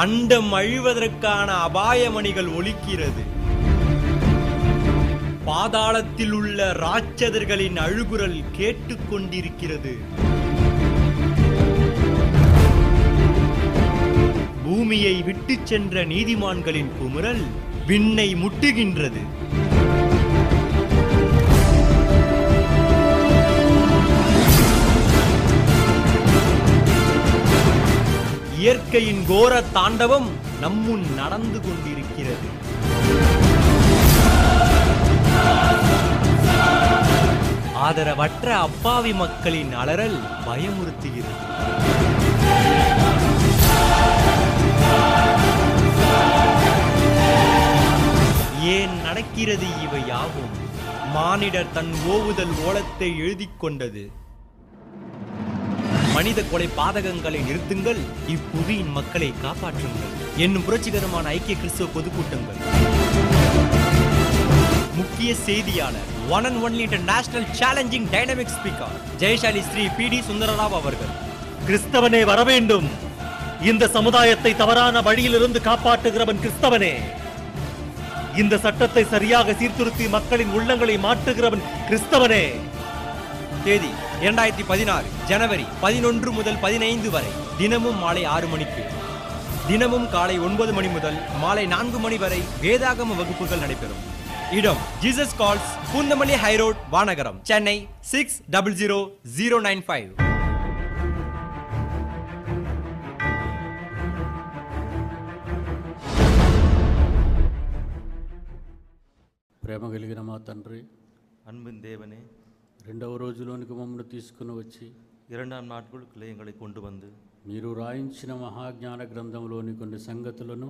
அண்டம் அழிவதற்கான அபாயமணிகள் ஒலிக்கிறது. பாதாளத்தில் உள்ள ராட்சதர்களின் அழுகுரல் கேட்டுக்கொண்டிருக்கிறது. பூமியை விட்டு சென்ற நீதிமான்களின் குமுறல் விண்ணை முட்டுகின்றது. இயற்கையின் கோர தாண்டவம் நம்முன் நடந்து கொண்டிருக்கிறது. ஆதரவற்ற அப்பாவி மக்களின் அலறல் பயமுறுத்துகிறது. ஏன் நடக்கிறது இவை யாவும்? மானிடர் தன் ஓவுதல் ஓலத்தை எழுதிக் கொண்டது. மனித கொலை பாதகங்களை நிறுத்துங்கள், இப்புவியின் மக்களை காப்பாற்றுங்கள் என்னும் புரட்சிகரமான ஐக்கிய கிறிஸ்தவ பொதுக்கூட்டங்கள். முக்கிய செய்தியாளர், one and only international challenging dynamic speaker Jayasali Shri P D. Sundararao அவர்கள். கிறிஸ்தவனே வரவேண்டும். இந்த சமுதாயத்தை தவறான வழியிலிருந்து காப்பாற்றுகிறவன் கிறிஸ்தவனே. இந்த சட்டத்தை சரியாக சீர்திருத்தி மக்களின் உள்ளங்களை மாற்றுகிறவன் கிறிஸ்தவனே. தேதி 2016 ஜனவரி 11 முதல் 15 வரை. தினமும் மாலை 6 மணிக்கு. தினமும் காலை 9 மணி முதல் மாலை 4 மணி வரை வேதாகம வகுப்புகள் நடைபெறும். இடம் Jesus calls, Poonamallee high road, Vanagaram, Chennai 600095. ప్రేమ కలిగిన మా తండ్రి, அன்பின் தேவனே, రెండవ రోజులోనికి మమ్మల్ని తీసుకుని వచ్చి இரண்டாம் நாட்களுக்குள்ளே எங்களை கொண்டு வந்து మీరు రాయించిన మహాజ్ఞాన గ్రంథంలోని కొన్ని సంగతులను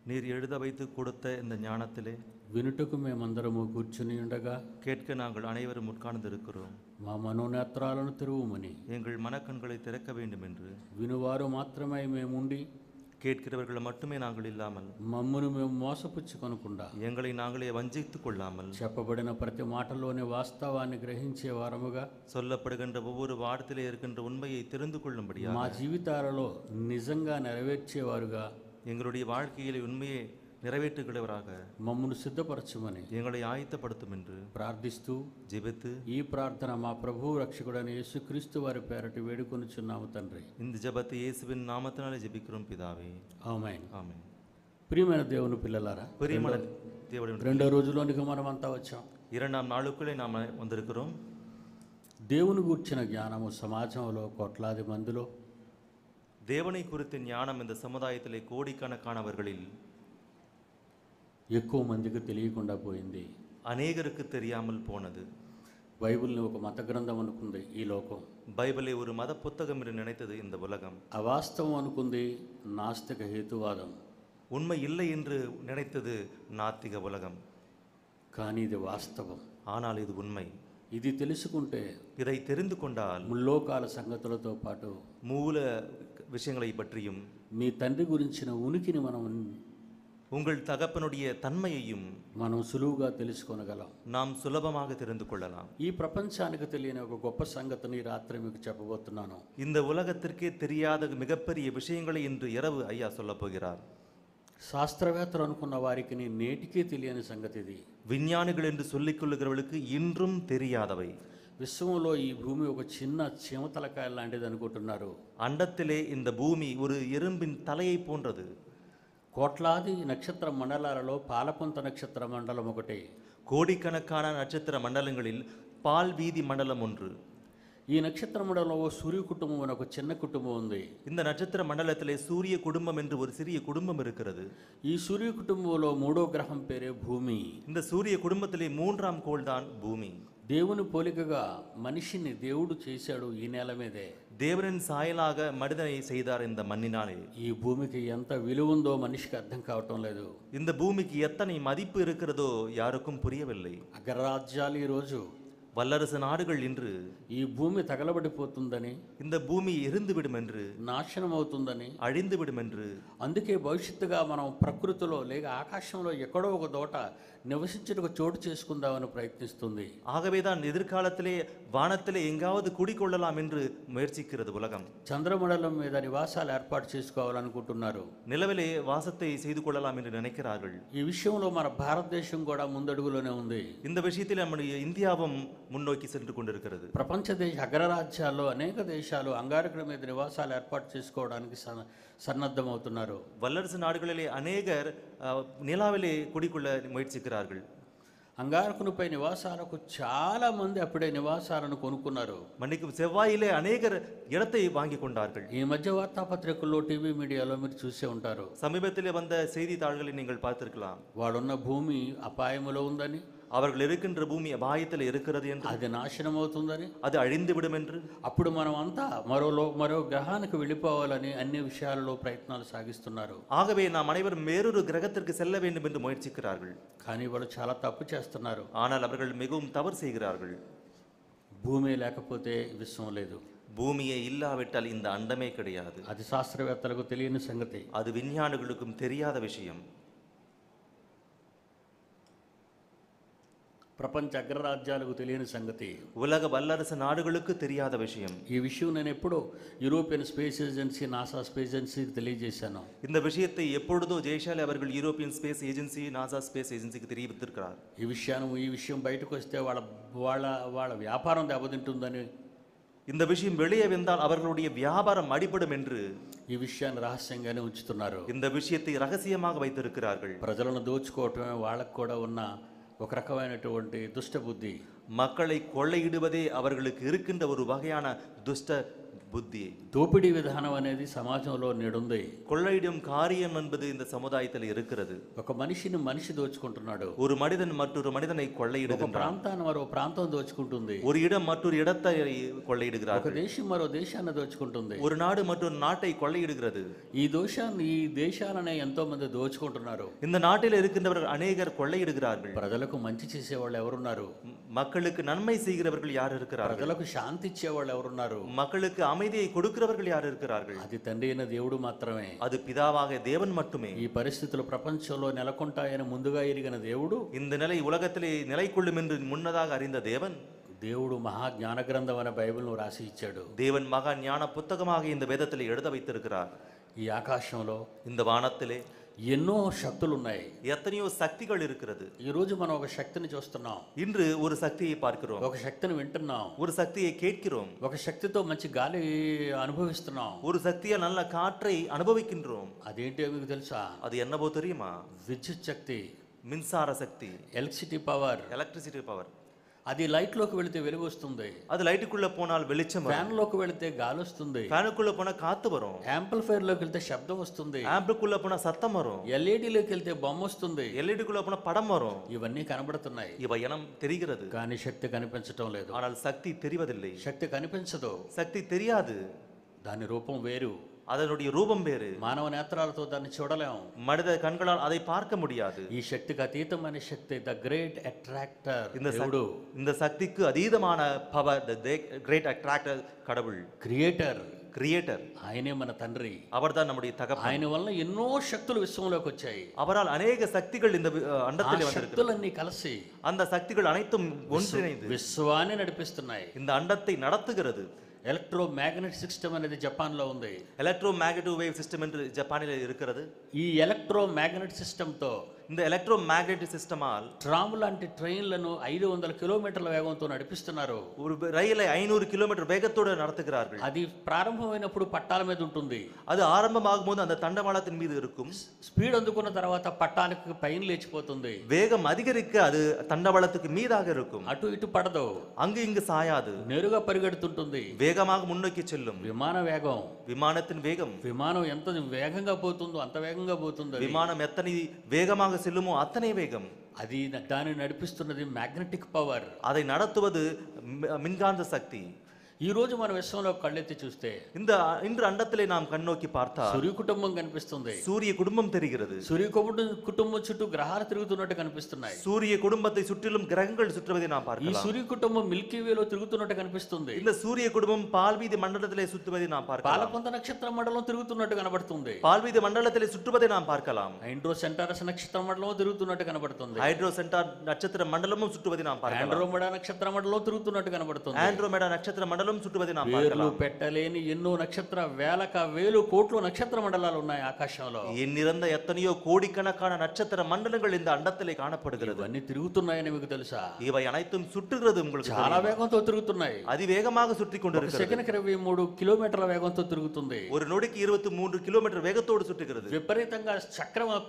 நீர் எழுத வைத்து கொடுத்த இந்த ஞானத்திலே వినుటకు మేమందరము కూర్చుని ఉండగా கேட்க நாங்கள் அனைவரும் உட்கார்ந்திருக்கிறோம். మా మనోనేత్రాలను తెరువుమని, எங்கள் மனக்கண்களை திறக்க வேண்டும் என்று, వినువారు మాత్రమే మేముండి கேட்கிறவர்கள் மட்டுமே நாங்கள் இல்லாமல் మమ్మను మేము మోసపుచ్చుకొనకుండా எங்களை நாங்களே வஞ்சித்துக் கொள்ளாமல் చెప్పబడిన ప్రతి మాటలోని వాస్తవాన్ని గ్రహించే వారముగా சொல்லப்படுகின்ற ஒவ்வொரு வார்த்தையிலே இருக்கின்ற உண்மையை தெரிந்து கொள்ளும்படியாக మా జీవితాలలో నిజంగా నెరవేర్చేవారుగా எங்களுடைய வாழ்க்கையிலே உண்மையை நிறைவேற்றுகிறவராக మమ్మను సిద్ధపరచమని எங்களை ஆயத்தப்படுத்தும் என்று ప్రార్థిస్తూ ஜெபித்து ఈ ప్రార్థన మా ప్రభువు రక్షకుడైన యేసుక్రీస్తు వారి పేరటి వేడుకొనుచున్నాము తండ్రి. இந்த ஜெபத்தை இயேசுவின் நாமத்தினாலே ஜெபிக்கிறோம் பிதாவே. ఆమేన్. ஆமென். ప్రియమైన దేవుని పిల్లలారా, பிரியமான தேவனுடைய రెండో రోజులోనికి మనమంతా వచ్చాం. இரண்டாம் நாளுக்குள்ளே நாம் வந்திருக்கிறோம். దేవుని గూర్చిన జ్ఞానము సమాజంలో కోట్లాది మందిలో, தேவனை குறித்த ஞானம் இந்த சமுதாயத்திலே கோடிக்கணக்கானவர்களில் ఎక్కువ మందికి తెలియకుండా పోయింది. அநேகருக்கு தெரியாமல் போனது. బైబిల్ని ఒక మత గ్రంథం అనుకుంది ఈ లోకం. பைபிளை ஒரு மத புத்தகம் என்று நினைத்தது இந்த உலகம். అవాస్తవం అనుకుంది నాస్తిక హేతువాదం. உண்மை இல்லை என்று நினைத்தது நாத்திக உலகம். కానీ ఇది వాస్తవం. ஆனால் இது உண்மை. ఇది తెలుసుకుంటే இதை தெரிந்து கொண்டால் ముల్లోకాల సంగతులతో పాటు மூல விஷயங்களை பற்றியும் మీ తండ్రి గురించిన ఉనికిని మనం உங்கள் தகப்பனுடைய தன்மையையும் మనం సులువుగా తెలుసుకోగలం. நாம் சுலபமாக தெரிந்து கொள்ளலாம். ఈ ప్రపంచానికి తెలియని ఒక గొప్ప సంగతిని రాత్రి మీకు చెప్పబోతున్నాను. இந்த உலகத்திற்கே தெரியாத மிகப்பெரிய விஷயங்களை இன்று இரவு ஐயா சொல்ல போகிறார். శాస్త్రవేత్తలు అనుకున్న వారికి నేటికే తెలియని సంగతి ఇది. விஞ்ஞானிகள் என்று சொல்லிக் கொள்ளுகிறவர்களுக்கு இன்றும் தெரியாதவை. విశ్వంలో ఈ భూమి ఒక చిన్న చీమతలకాయ లాంటిది అనుకుంటున్నారు. அண்டத்திலே இந்த பூமி ஒரு எறும்பின் தலையை போன்றது. కోట్లాది నక్షత్ర మండలాలలో పాలపుంత నక్షత్ర మండలం ఒకటి. கோடிக்கணக்கான நட்சத்திர மண்டலங்களில் பால் வீதி மண்டலம் ஒன்று. ఈ నక్షత్ర మండలంలో సూర్య కుటుంబం అనే ఒక చిన్న కుటుంబం ఉంది. இந்த நட்சத்திர மண்டலத்திலே சூரிய குடும்பம் என்று ஒரு சிறிய குடும்பம் இருக்கிறது. ఈ సూర్య కుటుంబంలో మూడో గ్రహం పేరే భూమి. இந்த సూரிய குடும்பத்திலே மூன்றாம் கோள் தான் பூமி. దేవుని పోలికగా మనిషిని దేవుడు చేశాడు ఈ నేల మీదే. தேவனின் சாயலாக மனிதனை செய்தார் இந்த மண்ணினாலே. ఈ భూమికి ఎంత విలువ ఉందో మనిషికి అర్థం కావటం లేదు. இந்த பூமிக்கு எத்தனை மதிப்பு இருக்கிறதோ யாருக்கும் புரியவில்லை. అగ్రరాజ్యాలు ఈరోజు வல்லரசு நாடுகள் இன்று ఈ భూమి తగలబడిపోతుందని, இந்த பூமி எரிந்துவிடும் என்று, నాశనం అవుతుందని, அழிந்துவிடும் என்று, అందుకే భవిష్యత్తుగా మనం ప్రకృతిలో లేక ఆకాశంలో ఎక్కడో ఒక దోట నివసించుటకు చోటు చేసుకుందామని ప్రయత్నిస్తుంది. ஆகவேதான் எதிர்காலத்திலே வானத்திலே எங்காவது குடிக்கொள்ளலாம் என்று முயற்சிக்கிறது உலகம். చంద్రమండలం మీద నివాసాలు ఏర్పాటు చేసుకోవాలనుకుంటున్నారు. நிலவிலே வாசத்தை செய்து கொள்ளலாம் என்று நினைக்கிறார்கள். ఈ విషయంలో మన భారతదేశం కూడా ముందడుగులోనే ఉంది. இந்த விஷயத்தில் நம்முடைய இந்தியாவும் முன்னோக்கி சென்று கொண்டிருக்கிறது. ప్రపంచ దేశ అగ్రరాజ్యాల్లో అనేక దేశాలు అంగారకుల మీద నివాసాలు ఏర్పాటు చేసుకోవడానికి సన్నద్ధమవుతున్నారు. வல்லரசு நாடுகளிலே அநேகர் நிலாவிலே குடிக்கொள்ள முயற்சிக்கிறார்கள். అంగారకునిపై నివాసాలకు చాలా మంది అప్పుడే నివాసాలను కొనుక్కున్నారు. மன்னிக்கும், செவ்வாயிலே அநேகர் இடத்தை வாங்கி கொண்டார்கள். ఈ మధ్య వార్తాపత్రికల్లో, టీవీ మీడియాలో మీరు చూసే ఉంటారు. சமீபத்திலே வந்த செய்தித்தாள்களை நீங்கள் பார்த்திருக்கலாம். వాడున్న భూమి అపాయములో ఉందని, அவர்கள் இருக்கின்ற பூமி அபாயத்தில் இருக்கிறது என்று, అది నాశనం అవుతుందని, அது அழிந்துவிடும் என்று, అప్పుడు మనం అంతా మరో గ్రహానికి వెళ్ళిపోవాలని అన్ని విషయాలలో ప్రయత్నాలు సాగిస్తున్నారు. ஆகவே நாம் அனைவரும் வேறொரு கிரகத்திற்கு செல்ல வேண்டும் என்று முயற்சிக்கிறார்கள். కానీ వాళ్ళు చాలా తప్పు చేస్తున్నారు. ஆனால் அவர்கள் மிகவும் தவறு செய்கிறார்கள். భూమి లేకపోతే విశ్వం లేదు. பூமியே இல்லாவிட்டால் இந்த அண்டமே கிடையாது. అది శాస్త్రవేత్తలకు తెలియని సంగతి. அது விஞ்ஞானிகளுக்கும் தெரியாத விஷயம். ప్రపంచ అగ్రరాజ్యాలకు తెలియని సంగతి. உலக வல்லரசு நாடுகளுக்கு தெரியாத விஷயம். ఈ విషయం నేను ఎప్పుడో European space agency, NASA space ఏజెన్సీకి తెలియజేశాను. இந்த விஷயத்தை எப்பொழுதோ ஜெய்ஷாலி அவர்கள் European space agency, NASA space ஏஜென்சிக்கு தெரிவித்திருக்கிறார். ఈ విషయం బయటకు వస్తే వాళ్ళ వ్యాపారం దెబ్బతింటుందని, இந்த விஷயம் வெளியே வந்தால் அவர்களுடைய வியாபாரம் அடிபடும் என்று ఈ విషయాన్ని రహస్యంగానే ఉంచుతున్నారు. இந்த விஷயத்தை ரகசியமாக வைத்திருக்கிறார்கள். ప్రజలను దోచుకోవటమే వాళ్ళకు కూడా ఉన్న ఒక రకమైనటువంటి దుష్ట బుద్ధి. மக்களை கொள்ளையிடுவதே அவர்களுக்கு இருக்கின்ற ஒரு வகையான துஷ்ட புத்தி. దోపిడీ విధానం అనేది సమాజంలో నేడుంది. கொள்ளையிடும் காரியம் என்பது இந்த சமுதாயத்தில் இருக்கிறது. ఒక మనిషిని మనిషి దోచుకుంటున్నాడు. ஒரு மனிதன் மற்றொரு மனிதனை ఒక கொள்ளையிடுகின்றான். ప్రాంతాన్ని మరో ప్రాంతం దోచుకుంటుంది. ஒரு இடம் மற்றொரு இடத்தை ఒక கொள்ளையிடுகிறார்கள். దేశం మరో దేశాన్ని దోచుకుంటుంది. ஒரு நாடு மற்றொரு நாட்டை கொள்ளையிடுகிறது. ఈ దేశాలనే ఎంతో మంది దోచుకుంటున్నారు. இந்த நாட்டில் இருக்கின்றவர்கள் அநேகர் கொள்ளையிடுகிறார்கள். ప్రజలకు మంచి చేసేవాళ్ళు ఎవరున్నారు? மக்களுக்கு நன்மை செய்கிறவர்கள் யார் இருக்கிறார்கள்? ప్రజలకు శాంతి ఇచ్చేవాళ్ళు ఎవరున్నారు? மக்களுக்கு அமைதியை கொடுக்கிறவர்கள் யார் இருக்கிறார்கள்? అది తండ్రి అయిన దేవుడు మాత్రమే. அது பிதாவாக தேவன் மட்டுமே. ఈ పరిస్థితులు ప్రపంచంలో నెలకొంటాయని ముందుగా ఎరిగిన దేవుడు, இந்த நிலை உலகத்திலே நிலை கொள்ளும் என்று முன்னதாக அறிந்த தேவன், దేవుడు మహా జ్ఞాన గ్రంథం అనే బైబిల్ను రాసి ఇచ్చాడు. தேவன் மகா ஞான புத்தகமாக இந்த வேதத்திலே எழுத வைத்திருக்கிறார். ఈ ఆకాశంలో இந்த வானத்திலே ఎన్నో శక్తులు ఉన్నాయి. எத்தனையோ சக்திகள் இருக்கிறது. ఈ రోజు మనం ఒక శక్తిని చూస్తున్నాం. இன்று ஒரு சக்தியை பார்க்கிறோம். ఒక శక్తిని వింటున్నాం. ஒரு சக்தியை கேட்கிறோம். ఒక శక్తితో మంచి గాలి అనుభవిస్తున్నాం. ஒரு சக்தியால் நல்ல காற்றை அனுபவிக்கின்றோம். అదేంటో మీకు తెలుసా? அது என்னவோ தெரியுமா? విద్యుత్ శక్తి, மின்சார சக்தி, ఎలక్ట్రిసిటీ పవర్. Electricity power. అది లైట్ లోకి వెళితే వెలుగు వస్తుంది. அது லைட்டுக்குள்ள போனால் வெளிச்சம் வரும். ఫ్యాన్ లోకి వెళితే గాలి వస్తుంది. ஃபேனுக்குள்ள போனா காத்து வரும். యాంప్లిఫైర్ లోకి వెళ్తే శబ్దం వస్తుంది. ஆம்புக்குள்ள போனா சத்தம் வரும். ఎల్ఈడి లోకి వెళ్తే బొమ్మ వస్తుంది. எல்இடிக்குள்ள போனா படம் வரும். ఇవన్నీ కనబడుతున్నాయి. இவை எனம் தெரிகிறது. కానీ శక్తి కనిపించటం లేదు. ஆனால் சக்தி தெரிவதில்லை. శక్తి కనిపించదు. சக்தி தெரியாது. దాని రూపం వేరు. அதனுடைய ரூபம் வேறு. మానవ నేత్రాలతో దాన్ని చూడలేం. மனித கண்களால் அதை பார்க்க முடியாது. ఈ శక్తికి అతీతమైన శక్తి, ద గ్రేట్ అట్రాక్టర్, இந்த சக்திக்கு அதீதமான பவர், தி கிரேட் அட்ராக்டர் கடவுள், క్రియేటర్. ఆయనే మన తండ్రి. அவர்தான் நம்முடைய தகப்பன். ఆయన వల్ల ఎన్నో శక్తులు విశ్వంలోకి వచ్చాయి. அவரால் அநேக சக்திகள் இந்த அண்டத்திலே வந்திருக்கிறது. శక్తులన్నీ కలిసి, அந்த சக்திகள் அனைத்தும் ஒன்றிணைந்து విశ్వాన్ని నడిపిస్తున్నాయి. இந்த அண்டத்தை நடத்துகிறது. ఎలక్ట్రోమాగ్నెటిక్ సిస్టమ్ అనేది జపాన్లో ఉంది. எலக்ட்ரோமேக்னெட்டிக் வேவ் சிஸ்டம் என்று ஜப்பானில் இருக்கிறது. ఈ ఎలక్ట్రోమాగ్నెటిక్ సిస్టంతో, இந்த எலக்ட்ரோமேக்னெட்டிக் சிஸ்டமால் ట్రామ్ లాంటి ట్రైన్లను 500 కిలోమీటర్ల వేగంతో నడిపిస్తున్నారు. ஒரு ரயிலை 500 கிலோமீட்டர் வேகத்தோடு நடத்துகிறார்கள். అది ప్రారంభమైనప్పుడు పట్టాల మీద ఉంటుంది. அது ஆரம்பமாகும் போது அந்த தண்டவாளத்தின் மீது இருக்கும். స్పీడ్ అందుకున్న తర్వాత పట్టాలకు పైన లేచిపోతుంది. வேகம் அதிகரிக்க அது தண்டவாளத்துக்கு மீதாக இருக்கும். అటు ఇటు పడదు. அங்கு இங்கு சாயாது. నేరుగా పరిగెడుతుంటుంది. வேகமாக முன்னோக்கி செல்லும். విమాన వేగం, விமானத்தின் வேகம். విమానం ఎంత వేగంగా పోతుందో అంత వేగంగా పోతుంది. விமானம் எத்தனை வேகமாக செல்லுமோ அத்தனை வேகம். అది దాన్ని నడిపిస్తున్నది మ్యాగ్నెటిక్ పవర్. அதை நடத்துவது மின்காந்த சக்தி. ఈ రోజు మన విశ్వంలో కళ్ళెత్తి చూస్తే இன்று அண்டத்திலே நாம் கண்ணோக்கி பார்த்தால் సూర్య కుటుంబం కనిపిస్తుంది. சூரிய குடும்பம் தெரிகிறது. సూర్య కుటుంబం చుట్టూ గ్రహాలు తిరుగుతున్నట్టు కనిపిస్తున్నాయి. சூரிய குடும்பத்தை சுற்றிலும் கிரகங்கள் சுற்றுவதை நாம் ఈ பார்க்கலாம். సూర్య కుటుంబం మిల్కీ వేలో తిరుగుతున్నట్టు కనిపిస్తుంది. இந்த சூரிய குடும்பம் பால்வீதி மண்டலத்திலே சுற்றுவதை நாம் பார்க்கலாம். పాలపొంత నక్షత్ర మండలం తిరుగుతున్నట్టు కనబడుతుంది. பால்வீதி மண்டலத்திலே சுற்றுவதை நாம் பார்க்கலாம். హైడ్రో సెంటారస్ నక్షత్ర మండలం తిరుగుతున్నట్టు కనబడుతుంది. ஹைட்ரோ சென்டார் நட்சத்திர மண்டலமும் சுற்றுவதை நாம் பார்க்கலாம். ఆండ్రోమెడా నక్షత్ర మండలం తిరుగుతున్నట్టు కనబడుతుంది. ஆண்ட்ரோமேடா நட்சத்திர மண்டலம் சுற்றுவதை நாம் పేర్లు பார்க்கலாம். పెట్టలేని ఎన్నో నక్షత్ర వేలు కోట్ల నక్షత్ర మండలాలు ఉన్నాయి ఆకాశంలో. எண்ணிறந்த எத்தனையோ கோடிக்கணக்கான நட்சத்திர மண்டலங்கள் இந்த அண்டத்திலே காணப்படுகிறது. ఇవన్నీ తిరుగుతున్నాయని మీకు తెలుసా? இவை அனைத்தும் சுற்றுகிறது உங்களுக்கு చాలా தெரியுமா? వేగంతో తిరుగుతున్నాయి. அதிவேகமாக சுற்றி கொண்டிருக்கிறது. సెకనుకి 23 కిలోమీటర్ల వేగంతో తిరుగుతుంది. ஒரு நொடிக்கு 23 கிலோமீட்டர் வேகத்தோடு சுற்றுகிறது. విపరీతంగా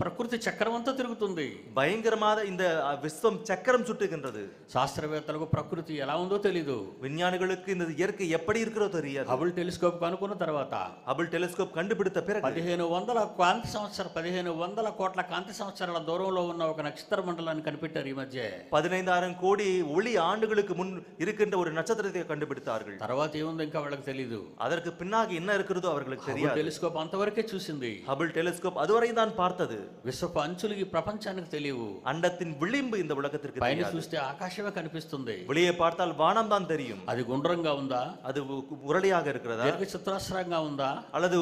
ప్రకృతి చక్రమంతా తిరుగుతుంది. பயங்கரமாக இந்த விஸ்வம் சக்கரம் சுற்றுகின்றது. శాస్త్రవేత్తలకు ప్రకృతి ఎలా ఉందో తెలీదు. விஞ்ஞானிகளுக்கு இந்த இயற்கை எப்படி இருக்கிறதோ தெரியாது. హబుల్ టెలిస్కోప్ కనుక్కున్న తర్వాత ஹபிள் டெலிஸ்கோப் கண்டுபிடித்த பிறகு 1500 కోట్ల కాంతి సంవత్సరాల దూరంలో ఉన్న ఒక నక్షత్ర మండలాన్ని కనిపెట్టారు ఈ మధ్య. 15,000 கோடி ஒளி ஆண்டுகளுக்கு முன் இருக்கின்ற ஒரு நட்சத்திரத்தை கண்டுபிடித்தார்கள். తర్వాత ఏముందో ఇంకా వాళ్ళకి తెలీదు. அதற்கு பின்னாக என்ன இருக்கிறதோ அவர்களுக்கு హబుల్ தெரியாது. టెలిస్కోప్ అంతవరకే చూసింది. ஹபிள் டெலிஸ்கோப் அதுவரை தான் பார்த்தது. విశ్వపు అంచులు ఈ ప్రపంచానికి తెలియవు. அண்டத்தின் விளிம்பு இந்த உலகத்திற்கு పైన தெரியாது. చూస్తే ఆకాశమే కనిపిస్తుంది. வெளியே பார்த்தால் வானம் தான் தெரியும். అది గుండ్రంగా ఉందా, அது உருளையாக இருக்கிறதா దీర్ఘ చతురస్రంగా ఉందా, அல்லது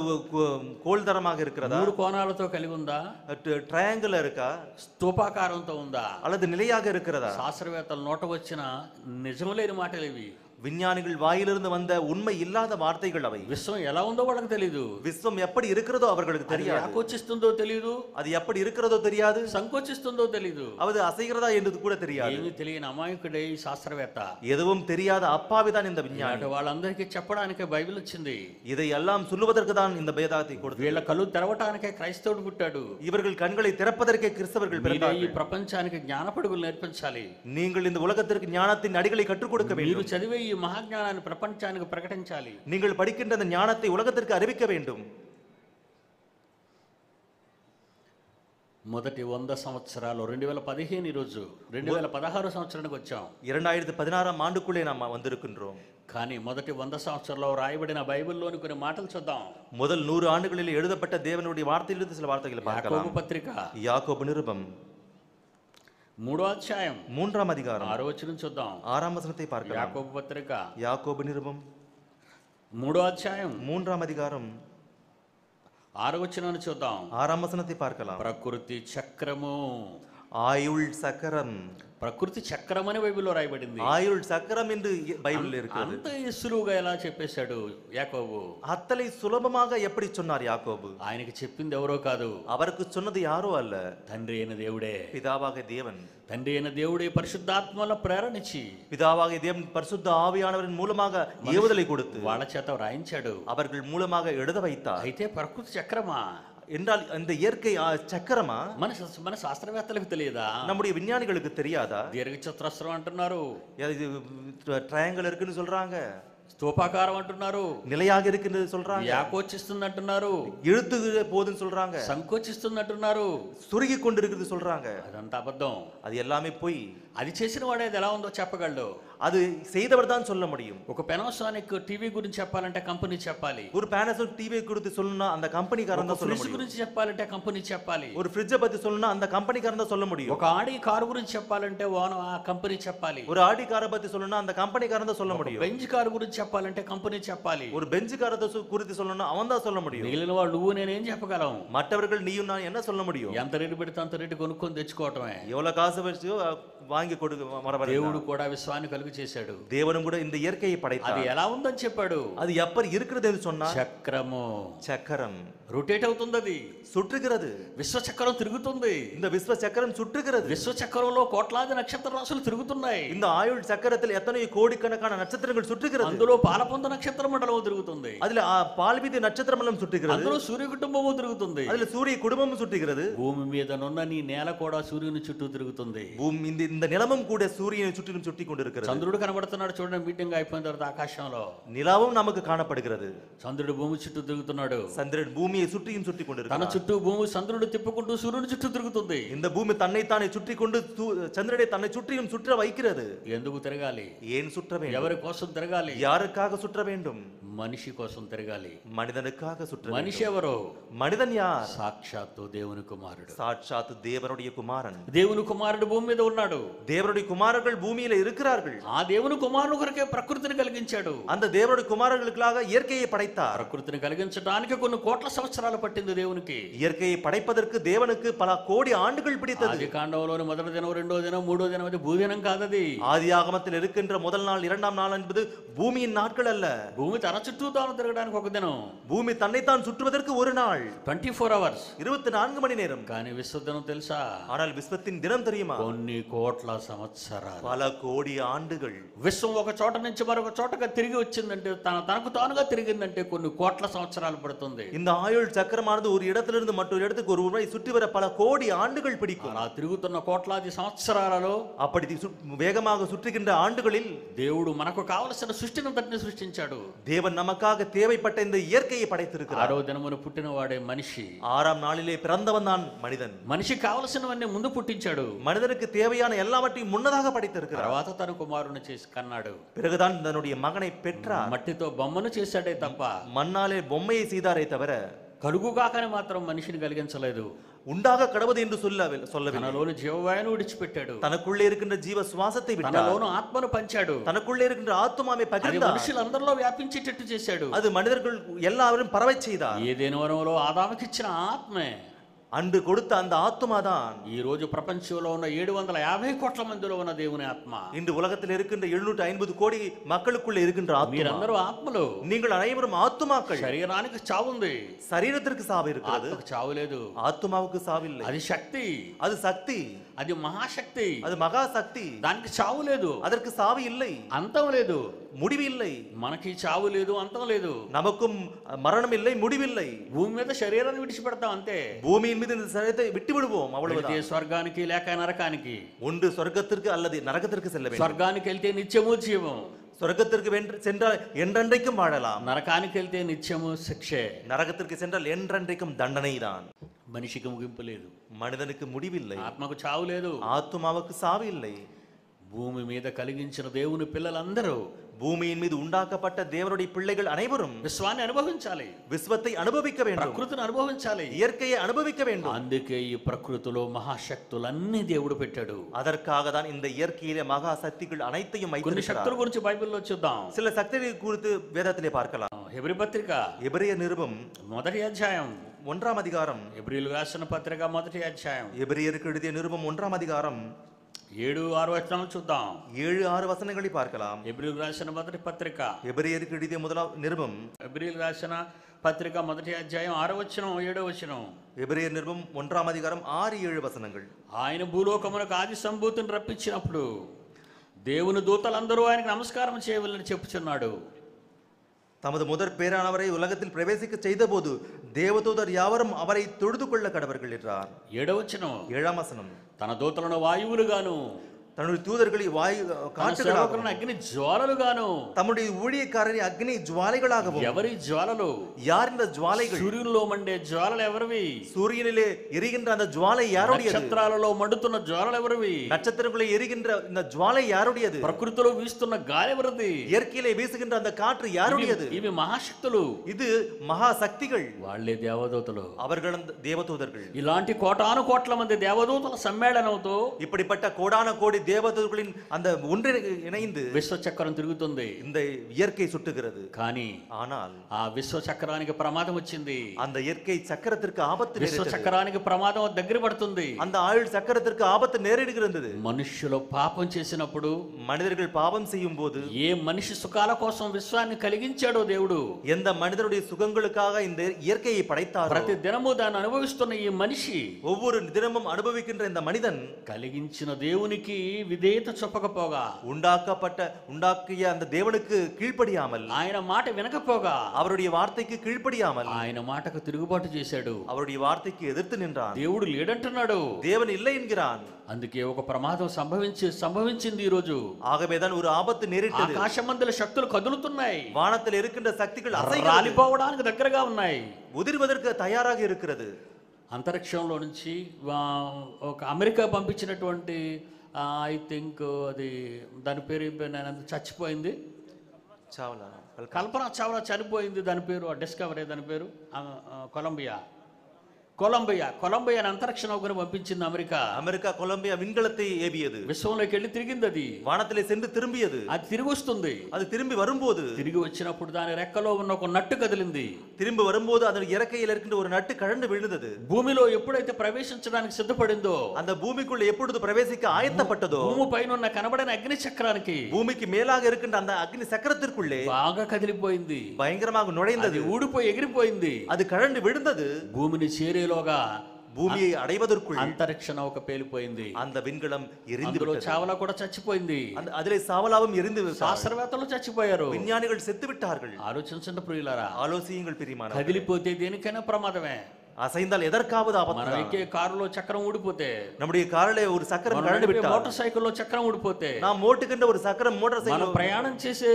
கோல்தரமாக இருக்கிறதா, 3 కోణాలతో కలిగి ఉందా, ட்ரையாங்கிள் இருக்கா స్తూపాకారంతో ఉందా? அல்லது நிலையாக இருக்கிறதா? శాస్త్రవేత్తల నోట వచ్చిన నిజం లేని మాటలు ఇవి. விஞ்ஞானிகள் வாயிலிருந்து வந்த உண்மை இல்லாத வார்த்தைகள் அவை. విశ్వం ఎలా ఉందో వాళ్ళకి తెలీదు. விஸ்வம் எப்படி இருக்கிறதோ அவர்களுக்கு అది தெரியாது. ఆకోచిస్తుందో తెలీదు, அது எப்படி இருக்கிறதோ தெரியாது. సంకోచిస్తుందో తెలీదు. அது అసைகிறதா என்று கூட தெரியாது. ఏమీ తెలియని అమాయకుడే ఈ శాస్త్రవేత్త. எதுவும் தெரியாத அப்பாவிதான் இந்த விஞ்ஞானி. ఇలాంటి వాళ్ళందరికీ చెప్పడానికే బైబిల్ వచ్చింది. இதை எல்லாம் சொல்லுவதற்கு தான் இந்த வேதாத்தை கொடுத்தது. వీళ్ళ కళ్ళు తెరవటానికే క్రైస్తవుడు పుట్టాడు. இவர்கள் கண்களை திறப்பதற்கே கிறிஸ்தவர்கள் మీరే ఈ பிறந்தார்கள். ప్రపంచానికి జ్ఞానపడుగులు నేర్పించాలి. நீங்கள் இந்த உலகத்திற்கு ஞானத்தின் அடிகளை கற்றுக் கொடுக்க మీరు வேண்டும். చదివే ఈ మహాజ్ఞానాన్ని ప్రపంచానికి ప్రకటించాలి. நீங்கள் படிக்கின்ற அந்த ஞானத்தை உலகத்திற்கு அறிவிக்க வேண்டும். మొదటి 100 సంవత్సరాలు 2015 ఈరోజు 2016 సంవత్సరానికి వచ్చాం. 2016 ஆண்டுக்குள்ளே நாம் வந்திருக்கின்றோம். కానీ మొదటి 100 సంవత్సరాల్లో రాయబడిన బైబిల్లోని కొన్ని మాటలు చూద్దాం. முதல் 100 ஆண்டுகளில் எழுதப்பட்ட தேவனுடைய வார்த்தையிலிருந்து சில வார்த்தைகளை பார்க்கலாம். యాకోబు పత్రిక யாக்கோபு நிருபம் 3వ అధ్యాయం 3ஆம் அதிகாரம் 6వ వచనం చూద్దాం. 6ஆம் வசனத்தை பார்க்கலாம். యాకోబు పత్రిక யாக்கோபு நிருபம் 3వ అధ్యాయం 3ஆம் அதிகாரம் 6వ వచనాన్ని చూద్దాం. 6ஆம் వசனத்தை பார்க்கலாம். ప్రకృతి చక్రము, ஆயுள் சக்கரம். ప్రకృతి చక్రం అని బైబిల్లో రాయబడింది. ஆயுள் சக்கரம் என்று பைபிளில் இருக்கிறது. అంత సులువుగా ఎలా చెప్పేశాడు యాకోబు? அத்தலை சுலபமாக எப்படி சொன்னார் யாக்கோபு? ఆయనకి చెప్పింది ఎవరో కాదు, அவருக்கு சொன்னது யாரோ அல்ல, తండ్రి అయిన దేవుడే. பிதாவாக தேவன். తండ్రి అయిన దేవుడే పరిశుద్ధాత్మల ప్రేరణించి பிதாவாக தேவன் பரிசுத்த ஆவியானவரின் மூலமாக ஏவுதலை கொடுத்து వాళ్ళ చేత రాయించాడు. அவர்கள் மூலமாக எழுத வைத்தார். అయితే ప్రకృతి చక్రమా என்றால் அந்த இயற்கை சக்கரமா మన శాస్త్రవేత్తలకు తెలియదా? நம்முடைய விஞ்ஞானிகளுக்கு தெரியாதா? దీర్ఘ చతురస్రం అంటున్నారు, ட்ரையாங்கிள் இருக்குன்னு சொல்றாங்க, స్తూపాకారం అంటున్నారు, நிலையாக இருக்குன்னு சொல்றாங்க, యాకోచిస్తుంది అంటున్నారు, இழுத்து போதுன்னு சொல்றாங்க, సంకోచిస్తుంది అంటున్నారు, சுருகி கொண்டிருக்குது சொல்றாங்க. అదంతా అబద్ధం. அது எல்லாமே போய். అది చేసిన వాడు అది ఎలా ఉందో చెప్పగలడు. அது செய்தவர் தான் சொல்ல முடியும். ఒక పెనాసోనిక్ టీవీ గురించి చెప్పాలంటే కంపెనీ చెప్పాలి. ஒரு பேனாசோனிக் டிவி குறித்து சொல்லணும்னா அந்த கம்பெனிக்காரன் தான் சொல்ல ఫ్రిడ్జ్ முடியும். గురించి చెప్పాలంటే కంపెనీ చెప్పాలి. ஒரு ஃப்ரிட்ஜை பத்தி சொல்லணும்னா அந்த கம்பெனிக்காரன் தான் சொல்ல முடியும். ఒక ఆడి కారు గురించి చెప్పాలంటే ఆ కంపెనీ చెప్పాలి. ஒரு ஆடி காரை பத்தி சொல்லணும்னா அந்த கம்பெனிக்காரன் தான் சொல்ல முடியும். బెంజ్ కారు గురించి చెప్పాలంటే కంపెనీ చెప్పాలి. ஒரு பெஞ்ச் காரத்தை குறித்து சொல்லணும்னா அவன் தான் சொல்ல முடியும். మిగిలిన వాళ్ళు నువ్వు నేనేం చెప్పగలం? மற்றவர்கள் நீயும் நான் என்ன சொல்ல முடியும்? ఎంత రేటు పెడితే అంత రేటు కొనుక్కొని తెచ్చుకోవటమే. எவ்வளவு காசு வச்சு வாங்கி கொடுக்க దేవుడు కూడా విశ్వాన్ని కలుగు చేశాడు. தேவனும் கூட இந்த இயற்கையை படைத்தார். అది ఎలా ఉందని చెప్పాడు? அது எப்படி இருக்கிறது என்று சொன்னார். చక్రము, சக்கரம் రొటేట్ అవుతుంది, అది சுற்றுகிறது. విశ్వ చక్రం తిరుగుతుంది. இந்த விஸ்வ சக்கரம் சுற்றுகிறது. విశ్వ చక్రంలో కోట్లాది నక్షత్ర రాశులు తిరుగుతున్నాయి. இந்த ஆயுள் சக்கரத்தில் எத்தனை கோடிக்கணக்கான நட்சத்திரங்கள் சுற்றுகிறது. అందులో పాలపొంద నక్షత్ర మండలం తిరుగుతుంది. அதுல பால்வீதி நட்சத்திர மண்டலம் சுற்றுகிறது. అందులో సూర్య కుటుంబము తిరుగుతుంది. அதுல சூரிய குடும்பமும் சுற்றுகிறது. భూమి మీద నున్న నీ నేల కూడా సూర్యుని చుట్టూ తిరుగుతుంది. இந்த நிலமும் கூட சூரியனை சுற்றிலும் சுற்றி கொண்டிருக்கிறது. చంద్రుడు కనబడుతున్నాడు చూడండి, మీటింగ్ అయిపోయిన తర్వాత ఆకాశంలో நிலாவும் நமக்கு காணப்படுகிறது. చంద్రుడు భూమి చుట్టూ తిరుగుతున్నాడు. சந்திரன் பூமியை சுற்றியும் சுற்றி తన கொண்டிருக்கிறார். చుట్టూ భూమి చంద్రుడు తిప్పుకుంటూ సూర్యుని చుట్టూ తిరుగుతుంది. இந்த பூமி தன்னைத்தானே சுற்றி கொண்டு சந்திரனை தன்னை சுற்றியும் சுற்ற வைக்கிறது. ఎందుకు తిరగాలి? ஏன் சுற்ற வேண்டும்? ఎవరి కోసం తిరగాలి? யாருக்காக சுற்ற வேண்டும்? మనిషి కోసం తిరగాలి. மனிதனுக்காக சுற்ற మనిషి வேண்டும். ఎవరు? மனிதன் யார்? సాక్షాత్తు దేవుని కుమారుడు. சாட்சாத் தேவனுடைய குமாரன். దేవుని కుమారుడు భూమి మీద ఉన్నాడు. தேவனுடைய குமாரர்கள் பூமியில இருக்கிறார்கள். ఆ దేవుని కుమారుడు కొరకే ప్రకృతిని కలిగించాడు. அந்த தேவனுடைய குமாரர்களுக்காக இயற்கையை படைத்தார். ప్రకృతిని కలిగించడానికి కొన్ని కోట్ల సంవత్సరాలు పట్టింది దేవునికి. இயற்கையை படைப்பதற்கு தேவனுக்கு பல கோடி ஆண்டுகள் பிடித்தது. ఆది కాండంలోని మొదటి దినం, రెండో దినం, మూడో దినం అది భూదినం కాదది. ஆதியாகமத்தில் இருக்கின்ற முதல் நாள், இரண்டாம் நாள் என்பது பூமியின் நாட்கள் அல்ல. భూమి తన చుట్టూ తాను తిరగడానికి ఒక దినం. பூமி தன்னைத்தான் சுற்றுவதற்கு ஒரு நாள், 24 hours. 24 மணி நேரம். కానీ విశ్వదినం తెలుసా? ஆனால் விஸ்வத்தின் தினம் தெரியுமா? కొన్ని కోట్ల సంవత్సరాలు. பல கோடி ஆண்டுகள். విశ్వం ఒక చోట నుంచి మరొక చోటగా తిరిగి వచ్చిందంటే, తనకు తానుగా తిరిగిందంటే కొన్ని కోట్ల సంవత్సరాలు పడుతుంది. இந்த ஆயுள் சக்கரமானது ஒரு இடத்திலிருந்து மற்றொரு இடத்துக்கு ஒரு முறை சுற்றி வர பல கோடி ஆண்டுகள் பிடிக்கும். అలా తిరుగుతున్న కోట్లాది సంవత్సరాలలో அப்படி வேகமாக சுற்றுகின்ற ஆண்டுகளில் దేవుడు మనకు కావలసిన సృష్టినంతటిని సృష్టించాడు. தேவன் நமக்காக தேவைப்பட்ட இந்த இயற்கையை படைத்திருக்கிறார். 6వ దినమున పుట్టినవాడే మనిషి. 6ஆம் நாளிலே பிறந்தவன் தான் மனிதன். మనిషి కావలసినవన్నీ ముందు పుట్టించాడు. மனிதனுக்கு தேவையான எல்லாவற்றையும் முன்னதாக படைத்திருக்கிறார். తర్వాత తన కుమారుని చేసి కన్నాడు. பிறகுதான் தன்னுடைய மகனை பெற்றார். మట్టితో బొమ్మను చేశాడే తప్ప மண்ணாலே பொம்மையை செய்தாரே தவிர కలుగుగాకని మాత్రం మనిషిని కలిగించలేదు. உண்டாக கடவுது என்று சொல்லவில்லை. తనలోని జీవవాయువును విడిచిపెట్టాడు. தனக்குள்ளே இருக்கின்ற ஜீவ சுவாசத்தை விட்டார். తనలోను ఆత్మను పంచాడు. தனக்குள்ளே இருக்கின்ற ஆத்துமாவை అది பகிர்ந்தார். మనుషులందరిలో వ్యాపించేటట్టు చేశాడు. அது மனிதர்கள் எல்லாரும் பரவச் செய்தார். ఏదైనా వనంలో ఆదాముకి ఇచ్చిన ఆత్మే அன்று கொடுத்த அந்த ஆத்துமாதான் ఈ రోజు ప్రపంచంలో ఉన్న 750 కోట్ల మందిలో ఉన్న దేవుని ఆత్మ. இன்று உலகத்தில் இருக்கின்ற 750 கோடி மக்களுக்குள்ள இருக்கின்ற ஆத்மா. మీరందరూ ఆత్మలు. நீங்கள் அனைவரும் ஆத்துமாக்கள். శరీరానికి చావుంది, சரீரத்திற்கு சாவு இருக்கிறது, ఆత్మకు చావు లేదు. ஆத்துமாவுக்கு சாவில்லை. అది శక్తి, அது சக்தி, అది మహాశక్తి. அது மகா சக்தி. దానికి చావు లేదు, அதற்கு சாவு இல்லை, అంతం లేదు. முடிவு இல்லை. మనకి చావు లేదు, అంతం లేదు. நமக்கும் மரணம் இல்லை, முடிவில்லை. భూమి మీద శరీరాన్ని విడిచిపెడతాం అంతే. பூமியின் மீது இந்த சரீரத்தை விட்டு விடுவோம், వెళితే அவ்வளவுதான். స్వర్గానికి లేక నరకానికి. ஒன்று சொர்க்கத்திற்கு அல்லது நரகத்திற்கு செல்ல வேண்டும். స్వర్గానికి వెళ్తే నిత్యము జీవం, சொர்க்கத்திற்கு சென்றால் என்றென்றைக்கும் வாழலாம். నరకానికి వెళ్తే నిత్యము శిక్షే. நரகத்திற்கு சென்றால் என்றென்றைக்கும் தண்டனை தான். మనిషికి ముగింపు లేదు, மனிதனுக்கு முடிவில்லை, ఆత్మకు చావు లేదు. ஆத்துமாவுக்கு சாவு இல்லை. భూమి మీద కలిగించిన దేవుని పిల్లలందరూ பூமியின் மீது உண்டாக்கப்பட்ட தேவனுடைய பிள்ளைகள் அனைவரும் విశ్వాన్ని అనుభవించాలి, விஸ்வத்தை அனுபவிக்க வேண்டும், ప్రకృతిని అనుభవించాలి. இயற்கையை அனுபவிக்க வேண்டும். అందుకే ఈ ప్రకృతిలో మహాశక్తులన్నీ దేవుడు పెట్టాడు. அதற்காக தான் இந்த இயற்கையிலே மகா சக்திகள் அனைத்தையும் కొన్ని வைத்திருக்கிறார். శక్తుల గురించి బైబిల్లో చూద్దాం. சில சக்திகளை குறித்து வேதத்திலே பார்க்கலாம். హెబ్రీ పత్రిక எபிரேய நிருபம் మొదటి అధ్యాయం, 1ஆம் அதிகாரம். హెబ్రీలు రాసిన పత్రిక మొదటి అధ్యాయం எபிரேயருக்கு எழுதிய நிருபம் 1ஆம் அதிகாரம் 7-6 వచనాలు చూద్దాం. 7-6 వచనங்களை பார்க்கலாம். హెబ్రీలు రాసిన మొదటి పత్రిక, எபிரேயருக்கு எழுதிய முதலாம் நிருபம், హెబ్రీలు రాసిన పత్రిక మొదటి అధ్యాయం 6వ వచనం 7వ వచనం. எபிரேயர் நிருபம் 1ஆம் அதிகாரம் 6-7 వచనங்கள். ఆయన భూలోకమునకు ఆది సంభూతిని రప్పించినప్పుడు దేవుని దూతలందరూ ఆయనకు నమస్కారం చేయవలని చెప్పుచున్నాడు. தமது முதற் பேரானவரை உலகத்தில் பிரவேசிக்க செய்த போது தேவதூதர் யாவரும் அவரை தொழுது கொள்ள கடவர்கள் என்றார். 7వ వచనం. 7ஆம் வசனம். తన దూతలను వాయువులుగాను, தன்னுடைய தூதர்களை సేవకులను காற்றுகளாகவும், అగ్ని జ్వాలలుగాను. தம்முடைய ஊழியக்காரரை அக்னி ஜுவாலைகளாகவும். ఎవరి జ్వాలలు? யார் இந்த ஜுவாலைகள்? సూర్యునిలో మండే జ్వాలలు ఎవరివి? சூரியனிலே எரிகின்ற அந்த ஜுவாலை யாருடையது? నక్షత్రాలలో మండుతున్న జ్వాలలు ఎవరివి? நட்சத்திரங்களை எரிகின்ற இந்த ஜுவாலை யாருடையது? ప్రకృతిలో వీస్తున్న గాలి ఎవరిది? இயற்கையிலே வீசுகின்ற அந்த காற்று யாருடையது? ఇవి మహాశక్తులు, இது மகா சக்திகள், వాళ్ళే దేవదూతలు. அவர்கள் தேவதூதர்கள். ఇలాంటి కోటాను కోట్ల మంది దేవదూతల సమ్మేళనంతో இப்படிப்பட்ட கோடான கோடி தேவதூதர்களின் அந்த இணைந்து విశ్వ చక్రం తిరుగుతుంది. இந்த இயற்கை சுட்டுகிறது. కానీ ஆனால் ఆ విశ్వ చక్రానికి ప్రమాదం వచ్చింది. அந்த இயற்கை சக்கரத்திற்கு ஆபத்து విశ్వ நேரிட்டது. చక్రానికి ప్రమాదం దగ్గర పడుతుంది. அந்த ஆயுள் சக்கரத்திற்கு ஆபத்து நேரிடுகிறது. మనుష్యులు పాపం చేసినప్పుడు, மனிதர்கள் பாவம் செய்யும் போது, ఏ మనిషి సుఖాల కోసం విశ్వాన్ని కలిగించాడో దేవుడు, எந்த மனிதனுடைய சுகங்களுக்காக இந்த இயற்கையை படைத்தாரோ, ప్రతి దినము దాన్ని అనుభవిస్తున్న ఈ మనిషి, ஒவ்வொரு தினமும் அனுபவிக்கின்ற இந்த மனிதன் కలిగించిన దేవునికి విధేయత చూపకపోగా, உண்டாக்கிய அந்த தேவனுக்கு கீழ்ப்படியாமல், ఆయన మాట వినకపోగా, அவருடைய வார்த்தைக்கு கீழ்ப்படியாமல், ఆయన మాటకు తిరుగుబాటు చేశాడు. அவருடைய வார்த்தைக்கு எதிர்த்து நின்றான். దేవుడు లేడంటున్నాడు. தேவன் இல்லை என்கிறான். అందుకే ఒక ప్రమాదం సంభవించింది ఈ రోజు. ஆகவேதான் ஒரு ஆபத்து நேரிட்டது. ఆకాశమందుల శక్తులు కదులుతున్నాయి. வானத்தில் இருக்கின்ற சக்திகள் அசைகிறது, రాలిపోవడానికి దగ్గరగా ఉన్నాయి, உதிர்வதற்கு தயாராக இருக்கிறது. అంతరిక్షంలో నుంచి ఒక అమెరికా పంపించినటువంటి ఐ థింక్ అది దాని పేరు చచ్చిపోయింది, కల్పన చావ్లా చనిపోయింది. దాని పేరు డిస్కవరీ, దాని పేరు కొలంబియా అంతరిక్ష నౌకను పంపించింది అమెరికా. కొలంబియా విண்கலத்தை ஏவியது, విశ్వంలోకి వెళ్ళి తిరిగింది. అది వానத்திலே சென்று திரும்பியது. అది తిరిగి వస్తుంది. அது திரும்பி வரும்போது, తిరిగి వచ్చినప్పుడు దాని రెక్కలో ఉన్న ఒక నట్టు కదిలింది. திரும்பி வரும்போது அதன் இறக்கையில் இருக்கின்ற ஒரு நட்டு கழண்டு விழுந்தது. భూమిలో ఎప్పుడైతే ప్రవేశించడానికి సిద్ధపడిందో, அந்த பூமிக்குள்ள எப்பொழுது பிரவேசிக்க ஆயத்தப்பட்டதோ, భూమి పైన ఉన్న కనబడిన అగ్ని చక్రానికి, பூமிக்கு மேலாக இருக்கின்ற அந்த அக்னி சக்கரத்திற்குள்ளே బాగా కదిలిపోయింది, பயங்கரமாக நுழைந்தது, ఊడిపోయి ఎగిరిపోయింది. அது கழண்டு விழுந்தது. భూమిని చేరేలోగా, பூமியை அடைவதற்குள் అంతరిక్ష నౌక పేలిపోయింది. அந்த விண்கலம் எரிந்து అందులో చావలా కూడా చచ్చిపోయింది. அதிலே சாவலாவும் எரிந்து விட்டது. శాస్త్రవేత్తలు చచ్చిపోయారు, விஞ்ஞானிகள் செத்து விட்டார்கள். ఆలోచించండి ప్రియులారా, ஆலோசியுங்கள் பிரியமானவர்களே. కదిలిపోతే దేనికైనా ప్రమాదమే. அசைந்தால் எதற்காவது మనం ஆபத்து. ఎక్కే కారులో చక్రం ఊడిపోతే, நம்முடைய காரிலே ஒரு சக்கரம் మనం கழண்டு నడిపే விட்டால், మోటార్ సైకిల్లో చక్రం ఊడిపోతే, நாம் ஓட்டுகின்ற ஒரு சக்கரம் மோட்டார் మనం சைக்கிள், ప్రయాణం చేసే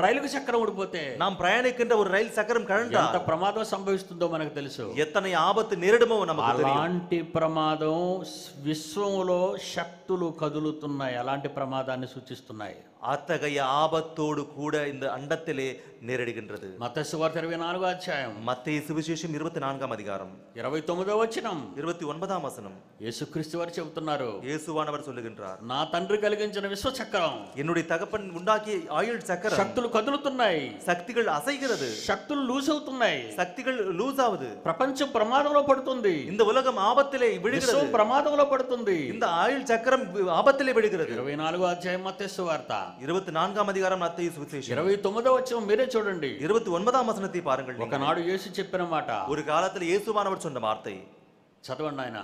రైలుకు చక్రం ఊడిపోతే, நாம் பிரயாணிக்கின்ற ஒரு ரயில் சக்கரம் ఎంత கழண்டால் ప్రమాదం సంభవిస్తుందో మనకు తెలుసు. எத்தனை ஆபத்து நேரிடுமோ நமக்கு தெரியும். అలాంటి ప్రమాదం విశ్వంలో శక్తులు కదులుతున్నాయి, అలాంటి ప్రమాదాన్ని సూచిస్తున్నాయి. அத்தகைய ஆபத்தோடு கூட இந்த அண்டத்திலே நேரிடுகின்றது. మత్తయి సువార్త 24వ అధ్యాయం மத்தேயு சுவிசேஷம் 24ஆம் அதிகாரம் 29వ వచనం, 29ஆம் வசனம். యేసుక్రీస్తు వారు చెబుతున్నారు, இயேசுவானவர் சொல்லுகின்றார், నా తండ్రి కలిగించిన విశ్వచక్రం, என்னுடைய தகப்பன் உண்டாக்கிய ஆயுள் சக்கரம், శక్తులు కదులుతున్నాయి, சக்திகள் அசைகிறது, శక్తులు లూజ్ అవుతున్నాయి, சக்திகள் லூஸ் ஆகுது, ప్రపంచం ప్రమాదంలో పడుతుంది, இந்த உலகம் ஆபத்திலே விழுகிறது, విశ్వం ప్రమాదంలో పడుతుంది. இந்த ஆயுள் சக்கரம் ஆபத்திலே விழுகிறது. 24వ అధ్యాయం మత్తయి సువార్త 24ஆம் அதிகாரம் மத்தேயு சுவிசேஷம் 29వ వచనం మీరే చూడండి. 29ஆம் வசனத்தை பாருங்கள். ఒకనాడు యేసు చెప్పిన మాట, ஒரு காலத்தில் இயேசுவானவர் சொன்ன வார்த்தை, చదవండి ఆయన.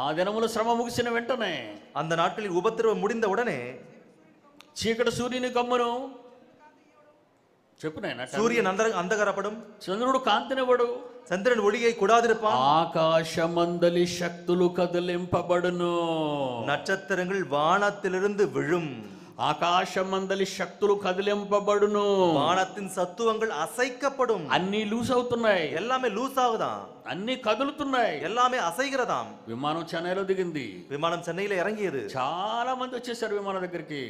ఆ దినములు శ్రమ ముగిసిన వెంటనే, அந்த நாட்களில் உபத்திரவம் முடிந்த உடனே, చీకటి సూర్యుని కమ్మును, చెప్పు నాయన, சூரியன் அந்தகாரப்படும், చంద్రుడు కాంతినివ్వడు, சந்திரன் ஒளியை கொடாதிருப்பான், ఆకాశమందలి శక్తులు కదిలింపబడును, நட்சத்திரங்கள் வானத்திலிருந்து விழும், ఆకాశమందలి శక్తులు కదిలింపబడును, வானத்தின் சத்துவங்கள் அசைக்கப்படும். అన్ని లూజ్ అవుతున్నాయి, எல்லாமே லூஸ் ஆகுதாம், అన్ని కదులుతున్నాయి, எல்லாமே అసైகிறதாம். విమానం చెన్నైలో దిగింది, விமானம் சென்னையில இறங்கியது, చాలా మంది వచ్చేసారు విమానం దగ్గరికి.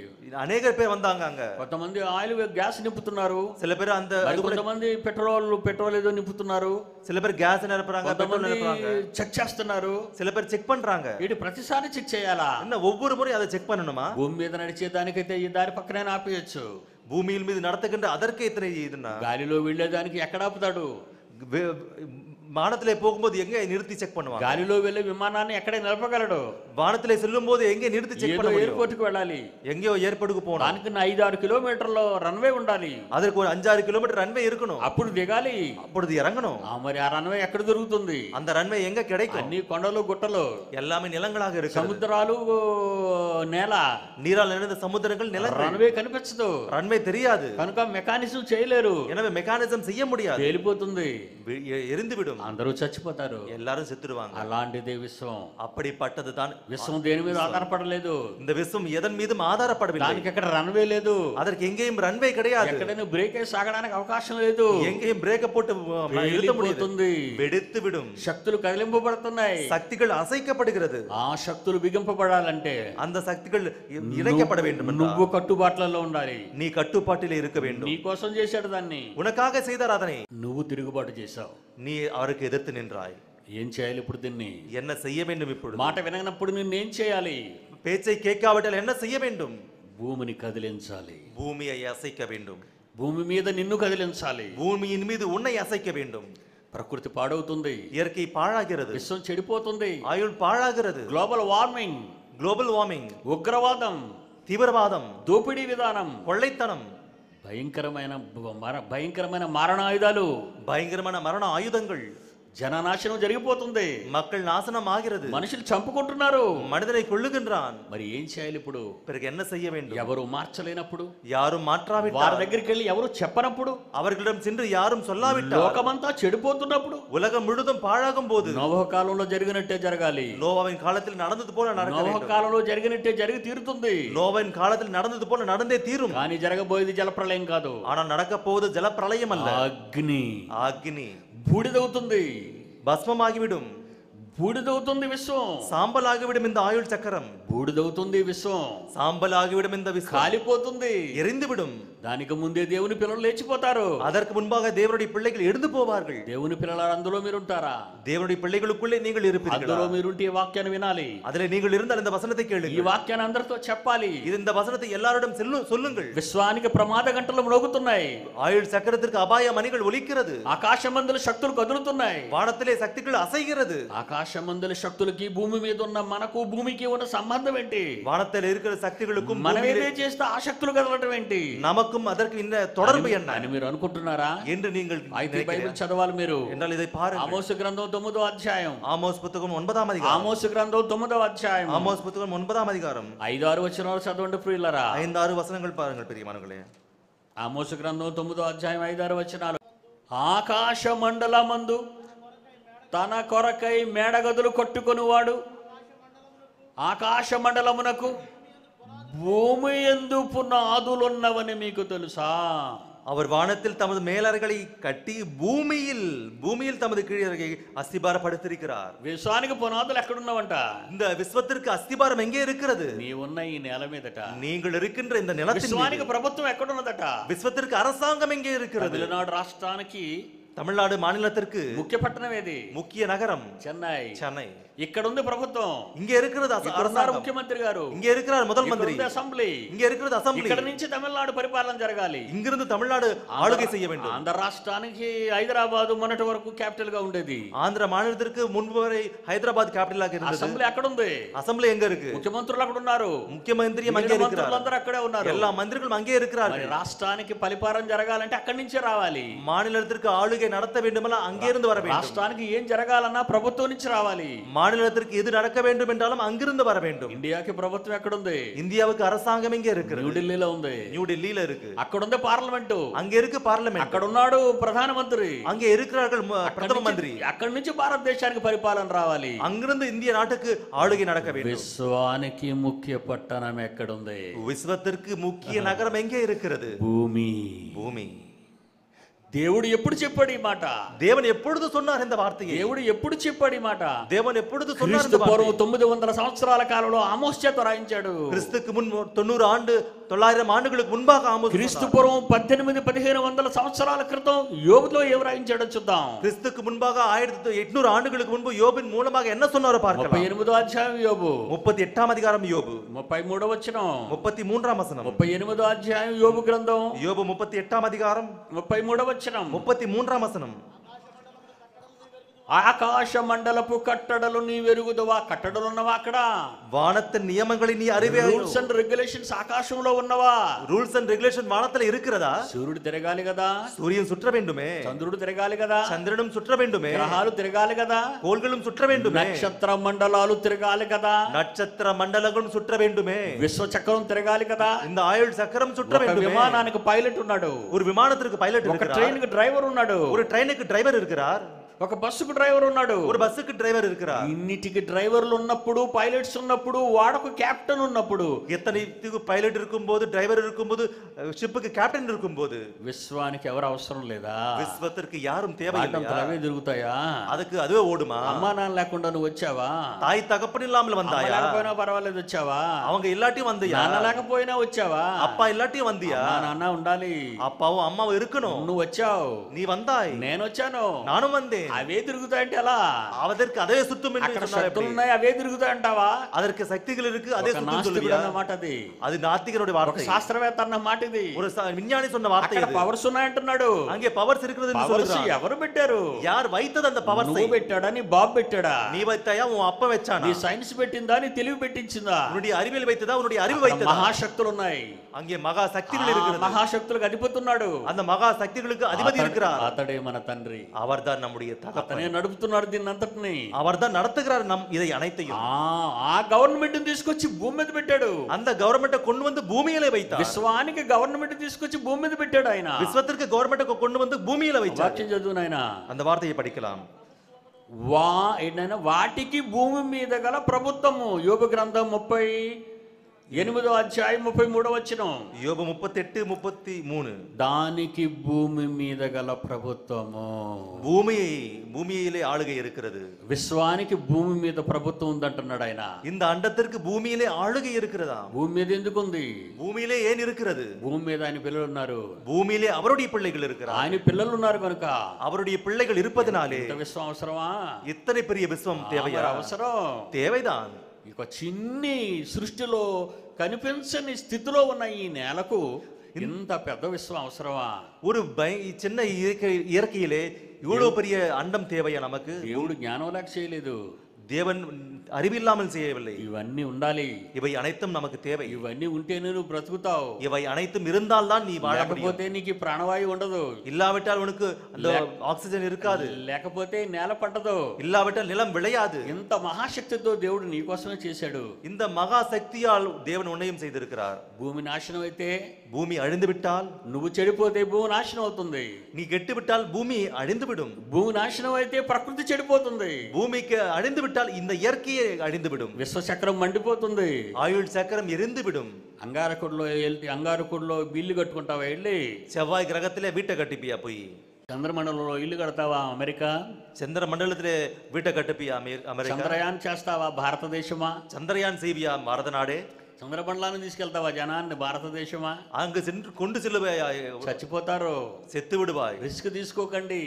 அநேகர் பேர் வந்தாங்க. அங்க కొంతమంది ఆయిల్ గ్యాస్ నింపుతున్నారు, சில பேர் அந்த కొంతమంది పెట్రోల్ ఏదో నింపుతున్నారు, சில பேர் கேஸ் நிரப்புறாங்க, பெட்ரோல் కొంతమంది நிரப்புறாங்க, చెక్ చేస్తున్నారు. சில பேர் செக் பண்றாங்க. వీటి ప్రతిసారి చెక్ చేయాలా? என்ன ஒவ்வொரு முறை அதை செக் பண்ணணுமா? భూమి మీద నడిచే దానికైతే ఈ దారి పక్కనే ఆపేయచ్చు, பூமியில் மீது நடத்துகின்ற அதற்கு இத்தனை இதுன்னா, గాలిలో వెళ్ళేదానికి ఎక్కడ ఆపుతాడు? வானத்திலே போகும்போது எங்க நிறுத்தி செக் பண்ணுவாங்க? గాలిలో వెళ్ళే విమానాన్ని ఎక్కడ నిలపగలడు? வானத்திலே செல்லும் போது எங்க நிறுத்தி செக் பண்ண முடியும்? ఎయిర్పోర్ట్ కు వెళ్ళాలి, எங்கயோ ஏர்போர்ட்டுக்கு போணும், దానికి 5-6 కిలోమీటర్ల రన్వే ఉండాలి, அதற்கு ஒரு 5-6 கிலோமீட்டர் ரன்வே இருக்கணும், అప్పుడు దిగాలి, அப்பொழுது இறங்கணும். మరి ఆ రన్వే ఎక్కడ దొరుకుతుంది? அந்த ரன்வே எங்க கிடைக்கும்? అన్ని కొండలు గుట్టలు, எல்லாமே நிலங்களாக இருக்கு, సముద్రాలు, నేల, நீரால் நிறைந்த சமுத்திரங்கள், நிலங்கள். రన్వే కనిపించదు, ரன்வே தெரியாது, కనుక మెకానిజం చేయలేరు, எனவே மெக்கானிசம் செய்ய முடியாது, పేలిపోతుంది, எரிந்துவிடும், అందరూ చచ్చిపోతారు, எல்லாரும் செத்துடுவாங்க. అలాంటిదే విశ్వం. அப்படிப்பட்டது தான் విశ్వం దేని మీద ఆధారపడలేదు, இந்த விశ్వం எதன் மீதும் ஆதாரப்படவில்லை, దానికి ఎక్కడ రన్వే లేదు, அதற்கு எங்கேயும் ரன்வே கிடையாது, ఎక్కడైనా బ్రేక్ వేసి ఆగడానికి అవకాశం లేదు, எங்கேயும் பிரேக்க போட்டு நிறுத்த முடியாது, வெடித்து விடும். శక్తులు కదిలింపబడుతున్నాయి, சக்திகள் அசைக்கப்படுகிறது, ఆ శక్తులు బిగింపబడాలంటే அந்த சக்திகள் இணைக்கப்பட வேண்டும் என்றால் నువ్వు కట్టుబాట్లలో ఉండాలి, நீ கட்டுப்பாட்டிலே இருக்க வேண்டும். నీ కోసం చేశాడు దాన్ని, உனக்காக செய்தார் அதனை, నువ్వు తిరుగుబాటు చేశావు, நீ அவருக்கு எதிர்த்து நின்றாய். ఏం చేయాలి ఇప్పుడు? దీన్ని என்ன செய்ய வேண்டும்? இப்பொழுது మాట విననప్పుడు నిన్నేం చేయాలి? பேச்சை கேட்காவிட்டால் என்ன செய்ய வேண்டும்? భూమిని కదిలించాలి, பூமியை அசைக்க வேண்டும், భూమి మీద నిన్ను కదిలించాలి, பூமியின் மீது உன்னை அசைக்க வேண்டும். ప్రకృతి పాడవుతుంది, இயற்கை பாழாகிறது, విశ్వం చెడిపోతుంది, ஆயுள் பாழாகிறது, గ్లోబల్ వార్మింగ్, குளோபல் வார்மிங், ఉగ్రవాదం, தீவிரவாதம், దోపిడీ విధానం, கொள்ளைத்தனம், భయంకరమైన మారణాయుధాలు, பயங்கரமான மரண ஆயுதங்கள், జననాశనం జరిగిపోతుంది, மக்கள் நாசனம் ஆகிறது, మనుషులు చంపుకుంటున్నారు. மனிதனை கொள்ளுகின்றான். మరి ఏం చేయాలి ఇప్పుడు? பிறகு என்ன செய்ய வேண்டும்? ఎవరు మార్చలేనప్పుడు, யாரும் వారి மாற்றாவிட்டால், దగ్గరికి వెళ్ళి ఎవరు చెప్పనప్పుడు, அவர்களிடம் சென்று யாரும் சொல்லாவிட்டால், లోకమంతా చెడిపోతున్నప్పుడు, உலகம் முழுதும் பாழாகும் போது నోవహు కాలంలో జరిగినట్టే జరగాలి. நோவாவின் காலத்தில் நடந்தது போல நடக்க నోవహు வேண்டும். కాలంలో జరిగినట్టే జరిగి తీరుతుంది. நோவாவின் காலத்தில் நடந்தது போல நடந்தே தீரும். కానీ జరగబోయేది జలప్రళయం కాదు, ஆனால் நடக்க போவது ஜலப்பிரளயம் அல்ல, అగ్ని. அக்னி, బూడిదవుతుంది, பஸ்மமாகிவிடும், బూడిదవుతుంది విశ్వం, சாம்பலாகிவிடும் இந்த ஆயுள் சக்கரம், బూడిదవుతుంది విశ్వం, சாம்பலாகிவிடும் இந்த விஸ்வம், కాలిపోతుంది. எரிந்துவிடும். దానికి ముందే దేవుని పిల్లలు లేచిపోతారు. அதற்கு முன்பாக தேவனுடைய பிள்ளைகள் எழுந்து போவார்கள். దేవుని పిల్లలు అందులో మీరుంటారా? தேவனுடைய பிள்ளைகளுக்குள்ளே நீங்கள் இருப்பீர்கள். అందులో మీరుంటే ఈ వాక్యాన్ని వినాలి. அதிலே நீங்கள் இருந்தால் இந்த வசனத்தை ఈ கேளுங்கள். వాక్యాన్ని అందరితో చెప్పాలి. இது இந்த வசனத்தை எல்லாரிடம் சொல்லுங்கள். విశ్వానికి ప్రమాద గంటలు మ్రోగుతున్నాయి, ஆயுள் சக்கரத்திற்கு அபாய மணிகள் ஒலிக்கிறது, ఆకాశమందుల శక్తులు కదులుతున్నాయి, வானத்திலே சக்திகள் அசைகிறது. ఆకాశమందుల శక్తులకి భూమి మీద ఉన్న మనకు భూమికి ఉన్న సంబంధం ఏంటి? வானத்தில் இருக்கிற சக்திகளுக்கும் మనం பூமியிலே ఏదే చేస్తే ఆ శక్తులు కదలటం ఏంటి நமக்கும் அதற்கு இந்த தொடர்பு என்ன అని మీరు అనుకుంటున్నారా? என்று நீங்கள் అయితే బైబిల్ చదవాలి మీరు. என்றால் ఇதை பாருங்கள். ఆమోసు గ్రంథం 9వ అధ్యాయం, ஆமோஸ் புத்தகம் 9ஆம் அதிகாரம், ఆమోసు గ్రంథం 9వ అధ్యాయం ஆமோஸ் புத்தகம் 9ஆம் அதிகாரம் 5-6 వచనాలు చదవండి ప్రియులారా. 5-6 వచనங்கள் பாருங்கள் பிரியமானவர்களே. ఆమోసు గ్రంథం 9వ అధ్యాయం 5-6 వచనాలు. ఆకాశ మండలమందు తన కొరకై మేడగదులు కట్టుకొనివాడు ఆకాశ మండలమునకు భూమి యందు పునాదులున్నవని మీకు తెలుసా? அவர் வானத்தில் தமது மேலறைகளை கட்டி பூமியில் தமது கீழறையை அஸ்திபாரப்படுத்தியிருக்கிறார். విశ్వానికి పునాదులు ఎక్కడున్నవంట? இந்த விஸ்வத்திற்கு அஸ்திபாரம் எங்கே இருக்கிறது? నీ ఉన్న ఈ నేల మీదట. நீங்கள் இருக்கின்ற இந்த நிலத்தின் విశ్వానికి மீது. ప్రభుత్వం ఎక్కడున్నదట? விஸ்வத்திற்கு அரசாங்கம் எங்கே இருக்கிறது? తమిళనాడు రాష్ట్రానికి தமிழ்நாடு மாநிலத்திற்கு ముఖ్య పట్టణం ఏది? முக்கிய நகரம் చెన్నై. சென்னை. ఇక్కడ ఉంది ప్రభుత్వం, இங்கே இருக்கிறது ఇక్కడ ఉన్నారు அரசாங்கம். ముఖ్యమంత్రి గారు, இங்கே இருக்கிறார் முதல் ఇక్కడ மந்திரி, ఉంది అసెంబ్లీ, இங்கே இருக்கிறது அசெம்பிளி. ఇక్కడ నుంచి తమిళనాడు పరిపాలన జరగాలి. இங்கிருந்து தமிழ்நாடு ஆளுகை செய்ய வேண்டும். ఆంధ్ర రాష్ట్రానికి హైదరాబాద్ మొన్నటి వరకు క్యాపిటల్ గా ఉండేది. ஆந்திர மாநிலத்திற்கு முன்பு வரை ஹைதராபாத் கேபிட்டலாக இருந்தது. అసెంబ్లీ అక్కడ ఉంది, அசெம்பிளி எங்க இருக்கு? ముఖ్యమంత్రులు అక్కడ ఉన్నారు, முக்கியமந்திரி அங்கே మిగిలిన இருக்கிறார், మంత్రులందరూ అక్కడే ఉన్నారు. எல்லா மந்திரிகளும் அங்கே మరి இருக்கிறார்கள். రాష్ట్రానికి పరిపాలన జరగాలంటే అక్కడి నుంచే రావాలి. மாநிலத்திற்கு ஆளுகை நடத்த வேண்டுமெல்லாம் அங்கே இருந்து வர வேண்டும். రాష్ట్రానికి ఏం జరగాలన్నా ప్రభుత్వం నుంచి రావాలి. மாநிலத்திற்கு எது நடக்க வேண்டும் என்றாலும் அங்கிருந்து வர வேண்டும். ఇండియాకి ప్రభుత్వం ఎక్కడుంది? இந்தியாவுக்கு அரசாங்கம் எங்கே இருக்கிறது? న్యూఢిల్లీలో ఉంది. நியூ டெல்லியில இருக்கு. అక్కడ ఉంది పార్లమెంటు, அங்க இருக்கு பார்லிமெண்ட், అక్కడ ఉన్నాడు ప్రధానమంత్రి, அங்கே இருக்கிறார்கள் பிரதம மந்திரி. అక్కడి నుంచి భారతదేశానికి పరిపాలన రావాలి. அங்கிருந்து இந்திய நாட்டுக்கு ஆளுகை நடக்க வேண்டும். విశ్వానికి ముఖ్య పట్టణం ఎక్కడుంది? விஸ்வத்திற்கு முக்கிய நகரம் எங்கே இருக்கிறது? భూమి. பூமி. దేవుడు ఎప్పుడు చెప్పాడు ఈ మాట? தேவன் எப்பொழுது சொன்னார் இந்த வார்த்தையை? దేవుడు ఎప్పుడు చెప్పాడు ఈ మాట? தேவன் எப்பொழுது சொன்னார் క్రీస్తు இந்த வார்த்தையை? పూర్వం 900 సంవత్సరాల కాలంలో ఆమోస్ చేత రాయించాడు. கிறிஸ்துக்கு முன் 900 ஆண்டுகளுக்கு முன்பாக ஆமோஸ் క్రీస్తు పూర్వం 1800-1500 సంవత్సరాల క్రితం యోబుతో ఏం రాయించాడో చూద్దాం. கிறிஸ்துக்கு முன்பாக 1800 ஆண்டுகளுக்கு முன்பு யோபின் மூலமாக என்ன சொன்னாரோ பார்க்கலாம். 38వ అధ్యాయం యోబు, 38ஆம் அதிகாரம் யோபு, 33వ వచనం, 33ஆம் வசனம். 38వ అధ్యాయం యోబు గ్రంథం, யோபு 38ஆம் அதிகாரம் 33వ వచనం, 33ஆம் வசனம். ఆకాశ మండలపు కట్టడలు నీ వెరుగుదవా? కట్టడలు ఉన్నవా అక్కడ? வானத்தின் நியமங்களை நீ அறிவே? రూల్స్ అండ్ రెగ్యులేషన్స్ ఆకాశంలో ఉన్నవా? ரூல்ஸ் அண்ட் ரெகுலேஷன் வானத்துல இருக்கிறதா? సూర్యుడు తిరగాలి కదా, சூரியன் சுற்ற வேண்டுமே, చంద్రుడు తిరగాలి కదా, சந்திரனும் சுற்ற வேண்டுமே, గ్రహాలు తిరగాలి కదా, கோள்களும் சுற்ற வேண்டுமே, నక్షత్ర మండలాలు తిరగాలి కదా, நட்சத்திர மண்டலங்களும் சுற்ற வேண்டுமே, విశ్వ చక్రం తిరగాలి కదా. இந்த ஆயுள் சக்கரம் சுற்ற ఒక வேண்டுமே. విమానానికి పైలట్ ఉన్నాడు, ஒரு விமானத்திற்கு பைலட் ఒక இருக்கிறார், ట్రైన్ కి డ్రైవర్ ఉన్నాడు, ஒரு ட்ரெயினுக்கு டிரைவர் இருக்கிறார், ఒక బస్సుకు డ్రైవర్ ఉన్నాడు, ஒரு பஸ்ஸுக்கு டிரைவர் இருக்கிறார். ఇన్నిటికి డ్రైవర్లు ఉన్నప్పుడు, పైలట్స్ ఉన్నప్పుడు, వాడకు కెప్టెన్ ఉన్నప్పుడు, எத்தனைக்கு பைலட் இருக்கும்போது, டிரைவர் இருக்கும்போது, ஷிப்புக்கு கேப்டன் இருக்கும்போது, విశ్వానికి ఎవరు అవసరం లేదా? விஸ்வத்திற்கு யாரும் தேவையில்லையா? అవే తిరుగుతాయా? அதுக்கு அதுவே ஓடுமா? అమ్మా నాన్న లేకుండా నువ్వు వచ్చావా? தாய் தகப்பன் இல்லாமல் అమ్మ வந்தாயா? లేకపోయినా పర్వాలేదు వచ్చావా? அவங்க எல்லாத்தையும் வந்தியா? నాన్న లేకపోయినా వచ్చావా? அப்பா எல்லாத்தையும் வந்தியா? అమ్మా నాన్న ఉండాలి, அப்பாவும் அம்மாவும் இருக்கணும். నువ్వు వచ్చావు, நீ வந்தாய், నేను వచ్చాను, நானும் வந்தேன். అవే తిరుగుతాయంటే ఎలా? அதற்கு அதே சுத்தம் என்று అక్కడ சொன்னார். శక్తులు ఉన్నాయి, అవే తిరుగుతాయంటావా? அதற்கு சக்திகள் இருக்கு, அதே ఒక சுத்தம் నాస్తికుడు சொல்லுவியா? అన్న మాట అది, அது நாத்திகனுடைய ఒక வார்த்தை, శాస్త్రవేత్త అన్న మాట ఇది. ஒரு விஞ்ஞானி சொன்ன வார்த்தை అక్కడ இது. పవర్స్ ఉన్నాయంటున్నాడు. அங்கே பவர்ஸ் இருக்கிறது என்று పవర్స్ சொல்றான். ఎవరు పెట్టారు? யார் வைத்தது அந்த பவர்ஸ்? నువ్వు పెట్టాడా, నీ బాబు పెట్టాడా? நீ வைத்தாயா, உன் அப்பா வச்சானா? నీ సైన్స్ పెట్టిందా, నీ తెలివి పెట్టించిందా? உன்னுடைய அறிவியல் வைத்ததா, உன்னுடைய அறிவு అక్కడ வைத்ததா? మహాశక్తులు ఉన్నాయి, அங்கே மகா சக்திகள் இருக்கிறது. మహాశక్తులకు అధిపతున్నాడు. அந்த மகா சக்திகளுக்கு அதிபதி இருக்கிறார். అతడే మన తండ్రి. அவர்தான் நம்முடைய అతనే నడుపుతున్నాడు దీన్ని అంతటిని. அவர்தான் நடத்துகிறார் இதை அனைத்தையும். ఆ గవర్నమెంట్ తీసుకొచ్చి భూమి మీద పెట్టాడు. அந்த கவர்மெண்ட்டை கொண்டு வந்து பூமியிலே வைத்தார். విశ్వానికి గవర్నమెంట్ తీసుకొచ్చి భూమి మీద పెట్టాడు ఆయన. விஸ்வத்திற்கு கவர்மெண்ட்டை கொண்டு வந்து பூமியிலே வைத்தார். వాక్యం చదువు నాయనా. அந்த வார்த்தையை படிக்கலாம். ఏంటైనా వాటికి భూమి మీద గల ప్రభుత్వము. యోబు గ్రంథం 38వ అధ్యాయం 33వ వచనం. యోబు 38:33. దానికి భూమి మీద గల ప్రభుత్వము. பூமியிலே ஆளுகை இருக்கிறது. విశ్వానికి భూమి మీద ప్రభుత్వం ఉందంటున్నాడు ఆయన. இந்த அண்டத்திற்கு பூமியிலே ஆளுகை இருக்கிறதா? భూమి మీద ఎందుకు ఉంది? பூமியிலே ஏன் இருக்கிறது? భూమి మీద ఆయన పిల్లలు ఉన్నారు. பூமியிலே அவருடைய பிள்ளைகள் இருக்கிறார். ఆయన పిల్లలు ఉన్నారు కనుక அவருடைய பிள்ளைகள் இருப்பதனாலே ఇంత విశ్వం అవసరమా? இத்தனை பெரிய விஸ்வம் தேவையா? అవసరం, தேவைதான். ఇక చిన్ని సృష్టిలో కనిపించని స్థితిలో ఉన్న ఈ నేలకు ఇంత పెద్ద విశ్వం అవసరమా? ஒரு சின்ன இயற்கையிலே இவ்வளவு பெரிய அண்டம் தேவையா நமக்கு? దేవుడు జ్ఞానం లేక చేయలేదు. தேவன் அறிவில்லாமல் செய்யவில்லை. ఇవన్నీ ఉండాలి. இவை அனைத்தும் நமக்கு தேவை. ఇవన్నీ ఉంటేనే నువ్వు బ్రతుకుతావు. இவை அனைத்தும் இருந்தால் தான் நீ வாழ முடியும். లేకపోతే నీకు ప్రాణవాయువు ఉండదు. இல்லாவிட்டால் உனக்கு அந்த ஆக்சிஜன் இருக்காது. లేకపోతే నేల పట్టదు. இல்லாவிட்டால் நிலம் விளையாது. ఇంత మహాశక్తితో దేవుడు నీ కోసమే చేశాడు. இந்த மகா சக்தியால் தேவன் உன்னையும் செய்திருக்கிறார். భూమి నాశనం అయితే, பூமி அழிந்து விட்டால், నువ్వు చెడిపోతే భూమి నాశనం అవుతుంది. நீ கெட்டு விட்டால் பூமி அழிந்து விடும். భూమి నాశనం అయితే ప్రకృతి చెడిపోతుంది. பூமிக்கு அழிந்து விட்டால் இந்த இயற்கையே அழிந்து விடும். విశ్వచక్రం మండిపోతుంది. ஆயுள் சக்கரம் எரிந்து விடும். అంగారకుడిలో ఇల్లు కట్టుకుంటావా? వెళ్ళి செவ்வாய் கிரகத்திலே வீட்டை கட்டிப்பியா? போய் చంద్రమండలంలో ఇల్లు కడతావా? అమెరికా చంద్ర మండలத்திலே வீட்டை கட்டுப்பியா? அமெரிக்கா. చంద్రయాన్ చేస్తావా? భారతదేశమా? சந்திரயான் செய்வியா? பாரத நாடே. చంద్రమండలాన్ని తీసుకెళ్తావా జనాన్ని? భారతదేశమా? அங்கு சென்று கொண்டு செல்லுவாய். చచ్చిపోతారు. செத்து விடுவாய். రిస్క్ తీసుకోకండి.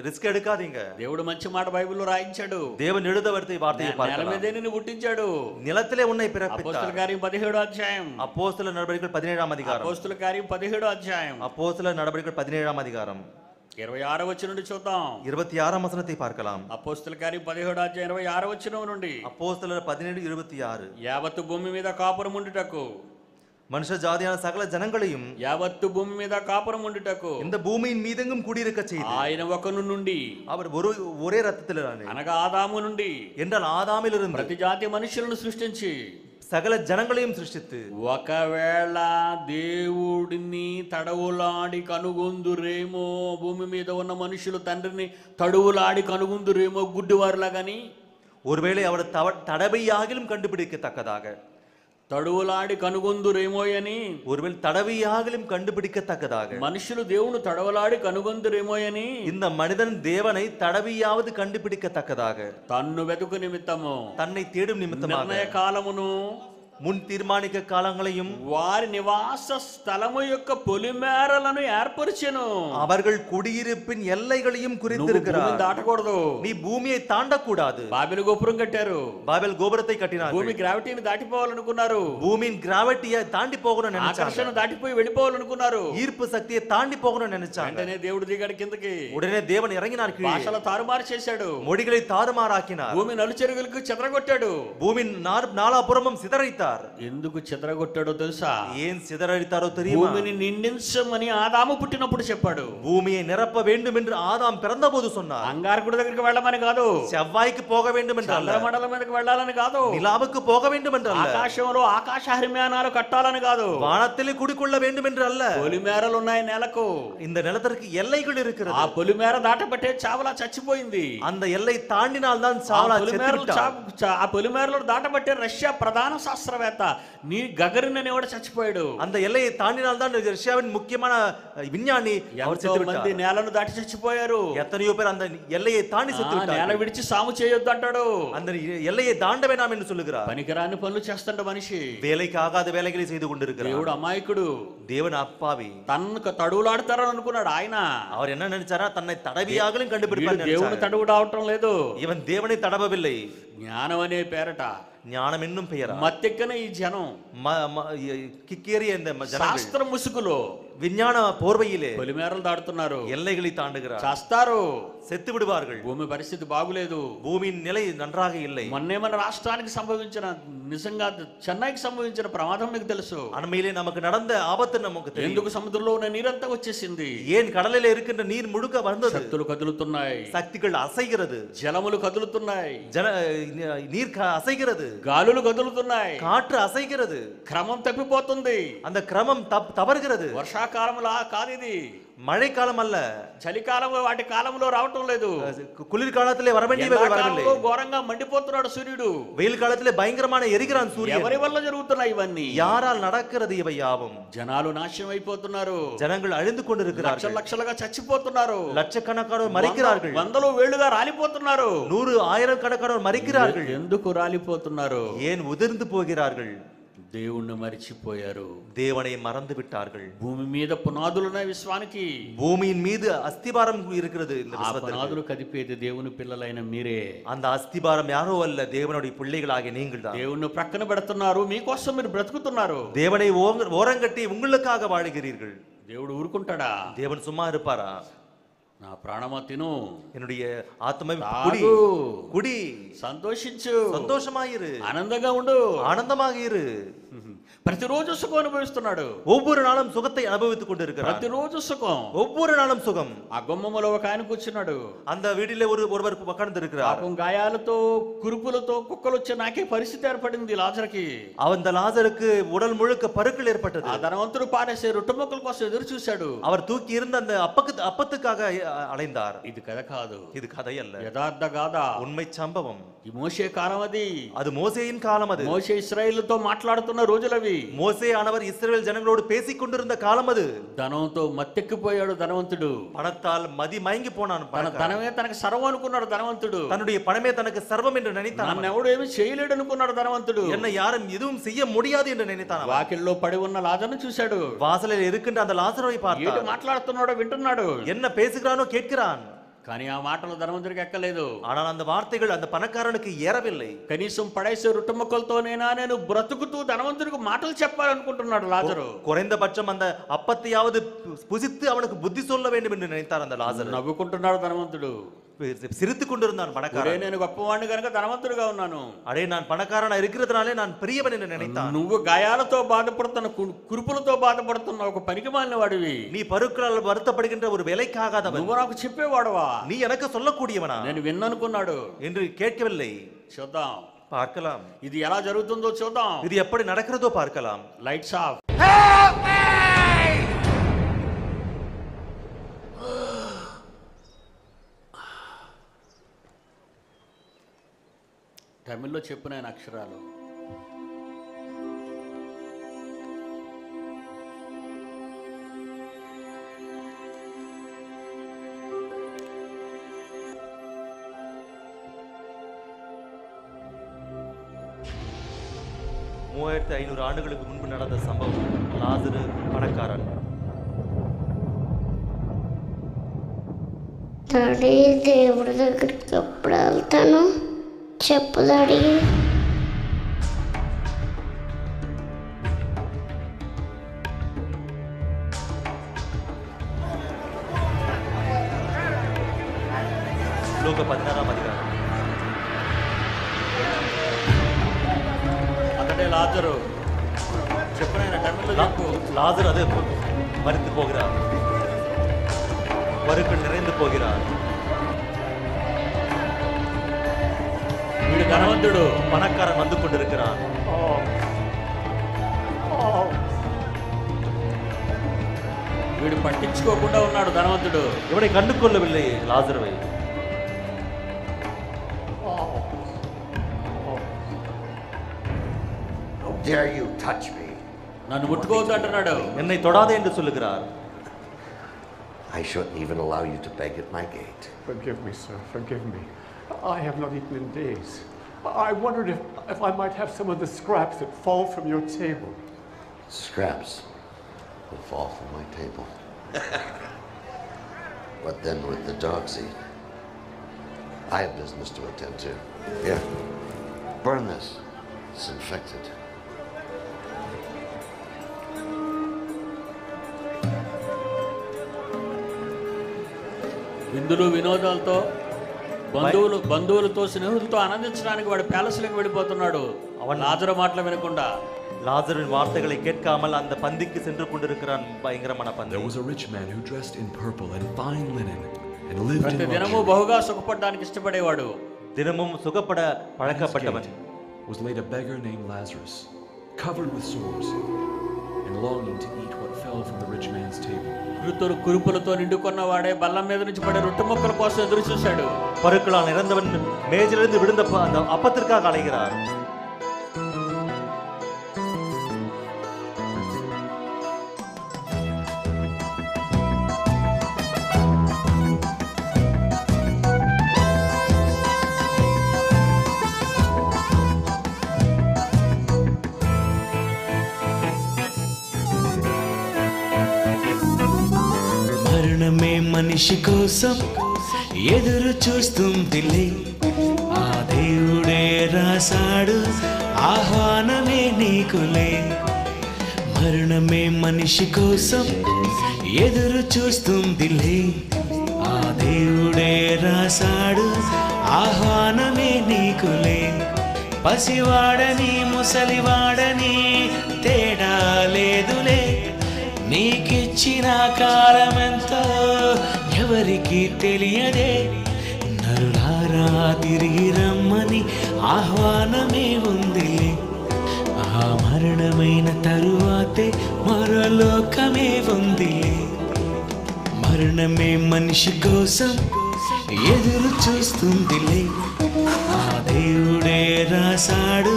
ரிஸ்க் எடுக்காதீங்க. దేవుడు మంచి మాట బైబిల్లో రాయించాడు. தேவன் எழுத வார்த்தையை నేల பார்க்கலாம். మీదే నిన్ను పుట్టించాడు. நிலத்திலே உன்னை అపోస్తల பிறப்பித்தார். కార్యం 17వ అధ్యాయం. அப்போஸ்தலர் நடவடிக்கைகள் 17ஆம் அதிகாரம். అపోస్తల కార్యం 17వ అధ్యాయం அப்போஸ்தலர் நடவடிக்கைகள் 17ஆம் அதிகாரம் 26వ వచనం నుండి చూద్దాం. 26ஆம் வசனத்தை பார்க்கலாம். అపోస్తల కార్యం 17వ అధ్యాయం 26వ వచనం నుండి. அப்போஸ்தலர் 17:26. యావత్తు భూమి మీద కాపురం ఉండుటకు, மனுஷ ஜாதியான சகல ஜனங்களையும் యావత్తు భూమి మీద కాపురం ఉండుటకు இந்த பூமியின் மீதெங்கும் குடியிருக்க செய்து ఆయన ఒకను నుండి, அவர் ஒரே ரத்தத்திலானே అనగా ఆదాము నుండి என்றால் ఆదామిலிருந்து ప్రతి జాతి మనుషులను సృష్టించి சகல ஜனங்களையும் சிருஷ்டித்து, ఒకవేళ దేవుడిని తడవులాడి కనుగొందురేమో, భూమి మీద ఉన్న మనుషులు తండ్రిని తడవులాడి కనుగొందురేమో గుడ్డివారులాగాని, ஒருவேளை அவர் தடவையாகிலும் கண்டுபிடிக்கத்தக்கதாக, తడువులాడి కనుగొందురేమో అని, ஒருவேளை தடவையாகிலும் கண்டுபிடிக்கத்தக்கதாக, మనుషులు దేవుని తడవలాడి కనుగొందురేమో అని, இந்த மனிதன் தேவனை தடவையாவது கண்டுபிடிக்கத்தக்கதாக, తన్ను వెతుకు నిమిత్తము, தன்னை தேடும் நிமித்தமாக, నిర్ణయ కాలమును, முன் தீர்மானிக்க காலங்களையும், వారి నివాస స్థలము యొక్క పొలిమేరలను ఏర్పరిచెను. அவர்கள் குடியிருப்பின் எல்லைகளையும் குறித்திருக்கிறார். దాటకూడదు. நீ பூமியை தாண்டக்கூடாது. బాబెలు గోపురం కట్టారు. பாபேல் கோபுரத்தை கட்டினார். భూమి గ్రావిటీని దాటిపోవాలనుకున్నారు. பூமியின் கிராவிட்டியை தாண்டி போகணும்னு நினைச்சாங்க. ఆకర్షణ దాటిపోయి వెళ్ళిపోవాలనుకున్నారు. ஈர்ப்பு சக்தியை தாண்டி போகணும்னு நினைச்சாங்க. వెంటనే దేవుడు దిగాడు కిందకి. உடனே தேவன் இறங்கினார் கீழே. భాషల తారుమారు చేశాడు. மொழிகளை தாறுமாறாக்கினார். భూమి నలుచెరుగులకు చెదరగొట్టాడు. பூமியின் நாலாபுறமும் சிதறடித்தார். ఎందుకు చెదరగొట్టాడో తెలుసా? ஏன் சிதறடித்தாரோ தெரியுமா? భూమిని నిండించమని ఆదాము పుట్టినప్పుడు చెప్పాడు. பூமியை நிரப்ப வேண்டும் என்று ஆதாம் பிறந்தபோது சொன்னார். అంగారకుడి దగ్గరికి వెళ్ళమని కాదు. செவ்வாய்க்கு போக வேண்டும் என்று அல்ல. చంద్రమండలం మీదకి వెళ్ళాలని కాదు. நிலாவுக்கு போக வேண்டும் என்று அல்ல. ఆకాశంలో ఆకాశ హరిమ్యానాలు కట్టాలని కాదు. வானத்திலே குடிக்கொள்ள வேண்டும் என்று அல்ல. పొలిమేరలు ఉన్నాయి నేలకు. இந்த நிலத்திற்கு எல்லைகள் இருக்கிறது. ఆ పొలిమేర దాటబట్టే చావలా చచ్చిపోయింది. அந்த எல்லை தாண்டினால் தான் சாவலா செத்துவிட்டார். ఆ పొలిమేరలు దాటబట్టే రష్యా ప్రధాన శాస్త్రవేత్త నీ గగరిన్ అనేవాడు చచ్చిపోయాడు. அந்த எல்லையை தாண்டினால் தான் ரஷ்யாவின் முக்கியமான விஞ்ஞானி அவர் செத்து விட்டார். మంది నేలను దాటి చచ్చిపోయారు. எத்தனையோ பேர் அந்த எல்லையை தாண்டி செத்து விட்டார். నేల విడిచి సాము చేయొద్దు అంటాడు. அந்த எல்லையை தாண்ட வேண்டாம் என்று சொல்லுகிறார். పనికిరాని పనులు చేస్తాడు మనిషి. வேலைக்கு ஆகாத வேலைகளை செய்து கொண்டிருக்கிறார். దేవుడు అమాయకుడు. தேவன் அப்பாவி. తన్ను తడువులాడతారని అనుకున్నాడు ఆయన. அவர் என்ன நினைச்சாரா? தன்னை தடவியாகலும் கண்டுபிடிப்பார். దేవుడు తడువుడు అవటం లేదు. இவன் தேவனை தடவவில்லை. జ్ఞానం అనే పేరట, ஞானம் என்னும் பெயரா మత్తెక్కన ఈ జనం கிக்கேறிய இந்த ஜனங்கள் శాస్త్ర ముసుగులో, விஞ்ஞான போர்வையிலே పొలిమేరలు దాడుతున్నారు, எல்லைகளை தாண்டுகிறார். చేస్తారు. செத்து விடுவார்கள். భూమి పరిస్థితి బాగులేదు. பூமியின் நிலை நன்றாக இல்லை. మొన్నే మన రాష్ట్రానికి సంభవించిన, నిజంగా చెన్నైకి సంభవించిన ప్రమాదం మీకు తెలుసు. அண்மையிலே நமக்கு நடந்த ஆபத்து நமக்கு தெரியும். ఎందుకు సముద్రంలో ఉన్న నీరంతా వచ్చేసింది? ஏன் கடலிலே இருக்கின்ற நீர் முழுக்க வந்தது? శక్తులు కదులుతున్నాయి, சக்திகள் அசைகிறது, జలములు కదులుతున్నాయి, நீர் அசைகிறது, గాలులు కదులుతున్నాయి, காற்று அசைகிறது, క్రమం తప్పిపోతుంది. அந்த கிரமம் தவறுகிறது. వర్షాకాలంలో కాదు ఇది, மழைக்காலம் அல்ல, చలికాలం వాటి కాలంలో రావటం లేదు. குளிர்காலத்திலே வர வேண்டியவை வரவில்லை. ఘోరంగా మండిపోతున్నాడు సూర్యుడు, வெயில் காலத்திலே பயங்கரமான எரிகிறான் சூரியன். ఎవరి వల్ల జరుగుతున్నాయి ఇవన్నీ? யாரால் நடக்கிறது இவை யாவும்? జనాలు నాశనం అయిపోతున్నారు, ஜனங்கள் அழிந்து கொண்டிருக்கிறார்கள், లక్షల లక్షలుగా చచ్చిపోతున్నారు, லட்சக்கணக்கானோர் மரிக்கிறார்கள், వందలు వేలుగా రాలిపోతున్నారు, 100 ஆயிரக்கணக்கானோர் மரிக்கிறார்கள். ఎందుకు రాలిపోతున్నారు? ஏன் உதிர்ந்து போகிறார்கள்? దేవుణ్ణి మరిచిపోయారు, தேவனை மறந்து விட்டார்கள். భూమి మీద పునాదులున్న విశ్వానికి, பூமியின் மீது அஸ்திபாரம் இருக்கிறது. இந்த ఆ పునాదులు కదిపేది దేవుని పిల్లలైన మీరే. அந்த அஸ்திபாரம் யாரோ அல்ல, தேவனுடைய பிள்ளைகளாகிய நீங்கள் தான். దేవుణ్ణి ప్రక్కన పెడుతున్నారు, మీకోసం మీరు బ్రతుకుతున్నారు. தேவனை ஓரங்கட்டி உங்களுக்காக வாழுகிறீர்கள். దేవుడు ఊరుకుంటాడా? தேவன் சும்மா இருப்பாரா? నా ప్రాణమా తిను, என்னுடைய ஆத்மா குடி, குடி, సంతోషించు, சந்தோஷமாயிரு, ఆనందంగా ఉండు, ஆனந்தமாக இரு. ప్రతిరోజు సుఖం అనుభవిస్తున్నాడు, ஒவ்வொரு நாளும் சுகத்தை அனுபவித்துக் கொண்டிருக்கிறார். ప్రతిరోజు సుఖం, ஒவ்வொரு நாளும் சுகம். ఆ గుమ్మములో ఒక ఆయన కూర్చున్నాడు, அந்த வீட்டிலே ஒருவர் உட்கார்ந்து இருக்கிறார். పాపం గాయాలతో కురుపులతో కుక్కలు వచ్చే నాకే పరిస్థితి ఏర్పడింది లాజరుకి. அந்த லாசருக்கு உடல் முழுக்க பருக்கள் ஏற்பட்டது. ఆ ధనవంతుడు పారేసే రొట్టె ముక్కల కోసం ఎదురు చూశాడు. அவர் தூக்கி இருந்த அந்த அப்பத்துக்காக அலைந்தார். ఇది కథ కాదు, இது கதை அல்ல, యథార్థ గాథ, உண்மை சம்பவம். ఈ మోషే కాలం అది, அது மோசேயின் காலம். அது మోషే ఇశ్రాయేలుతో మాట్లాడుతున్న రోజులవి. மோசே ஆனவர் இஸ்ரவேல் ஜனங்களோடு பேசிக் கொண்டிருந்த காலம் அது. ధనంతో మత్తెక్కిపోయాడు ధనవంతుడు, பணத்தால் மதி மயங்கி போனான். తన ధనమే తనకు సర్వం అనుకున్నాడు ధనవంతుడు. தன்னுடைய பணமே தனக்கு சர்வம் என்று நினைத்தான். నన్ను ఎవడు ఏమి చేయలేడు అనుకున్నాడు ధనవంతుడు. என்ன யாரும் எதுவும் செய்ய முடியாது என்று நினைத்தான். వాకిల్లో పడి ఉన్న లాజరును చూశాడు, வாசலில் இருக்கின்ற அந்த லாசரை பார்த்தான். ఏడు మాట్లాడుతున్నాడో వింటున్నాడు, என்ன பேசுகிறானோ கேட்கிறான். కానీ ఆ మాటలు ధనవంతుడికి ఎక్కలేదు. ஆனால் அந்த வார்த்தைகள் அந்த பணக்காரனுக்கு ஏறவில்லை. కనీసం పడేసే రొట్టె ముక్కలతోనేనా నేను బ్రతుకుతూ ధనవంతుడికి మాటలు చెప్పాలనుకుంటున్నాడు లాజరు. குறைந்தபட்சம் அந்த அப்பத்தையாவது புசித்து அவனுக்கு புத்தி சொல்ல வேண்டும் என்று நினைத்தார் அந்த லாசர். నవ్వుకుంటున్నాడు ధనవంతుడు, சிரித்துக் கொண்டிருந்தான் பணக்காரன். నేను గొప్పవాడిని కనుక ధనవంతుడిగా ఉన్నాను, அடே நான் பணக்காரனா இருக்கிறதுனாலே நான் பெரியவன் என்று நினைத்தான். నువ్వు గాయాలతో బాధపడుతున్న కురుపులతో బాధపడుతున్న ఒక పనికి మాలిన వాడివి, நீ பருக்களால் வருத்தப்படுகின்ற ஒரு விலைக்காகாதவன், నువ్వు నాకు చెప్పేవాడవా, நீ எனக்கு சொல்லக்கூடியவனா నేను విన్ననుకున్నాడు. என்று கேட்கவில்லை. చూద్దాం, பார்க்கலாம், ఇది ఎలా జరుగుతుందో చూద్దాం. இது எப்படி நடக்கிறதோ பார்க்கலாம். Lights off. తమిళ్లో చెప్పు నేను అక్షరాలు. மூவாயிரத்து 500 ஆண்டுகளுக்கு முன்பு நடந்த சம்பவம். லாசரு பணக்காரன். డాడీ దేవుడి దగ్గరికి ఎప్పుడు వెళ్తాను చెప్పు డాడీ. லூக்கா 16ஆம் அதிகாரம். అతడే లాజరు. చెప్పు నేను తమిళ్లో చెప్పు. லாசர் அது மரித்து போகிறார், பருக்கள் நிறைந்து போகிறார். వీడు ధనవంతుడు, பணக்காரன் வந்து கொண்டிருக்கிறான். వీడు పట్టించుకోకుండా ఉన్నాడు ధనవంతుడు. இவனை கண்டு கொள்ளவில்லை லாசருவை. How dare you touch me? నన్ను ముట్టుకోవద్దు అంటున్నాడు. என்னை தொடாதே என்று சொல்லுகிறார். I shouldn't even allow you to beg at my gate. Forgive me, sir. Forgive me. I have not eaten in days. I wondered if I might have some of the scraps that fall from your table. Scraps will fall from my table. What then would the dogs eat? I have business to attend to. Here, burn this. It's infected. విందులు వినోదాలతో బంధువులతో స్నేహితులతో ఆనందించడానికి వాడు ప్యాలెస్లోకి వెళ్ళిపోతున్నాడు. లాజరు మాటలు వినకుండా. லாசரின் வார்த்தைகளை கேட்காமல் அந்த பந்திக்கு சென்று கொண்டிருக்கிறான். பயங்கரமான பந்தி. There was a rich man who dressed in purple and fine linen and lived in ప్రతి దినము బహుగా సుఖపడడానికి ఇష్టపడేవాడు. தினமும் சுகப்பட பழக்கப்பட்டவன். Was laid a beggar named Lazarus, covered with sores and longing to eat what fell from the rich man's table. కురుపులతో నిండుకున్నవాడే బల్లం మీద నుంచి పడే రొట్టె ముక్కల కోసం ఎదురు చూశాడు. பருக்களால் நிறைந்தவன் மேஜிலிருந்து விழுந்த அந்த அப்பத்திற்காக அலைகிறார். మరణమే మనిషి కోసం ఎదురు చూస్తుందిలే, ఆ దేవుడే రాశాడు ఆహ్వానమే నీకులే. మరణమే మనిషి కోసం ఎదురు చూస్తుందిలే, ఆ దేవుడే రాశాడు ఆహ్వానమే నీకులే. పసివాడని ముసలివాడని తేడా లేదులే, నీకిచ్చిన కాలమెంతో ఎవరికి తెలియదే. నరులారా తిరిగి రమ్మని ఆహ్వానమే ఉంది, ఆ మరణమైన తరువాతే మరలోకమే ఉంది. మరణమే మనిషి కోసం ఎదురు చూస్తుందిలే, ఆ దేవుడే రాశాడు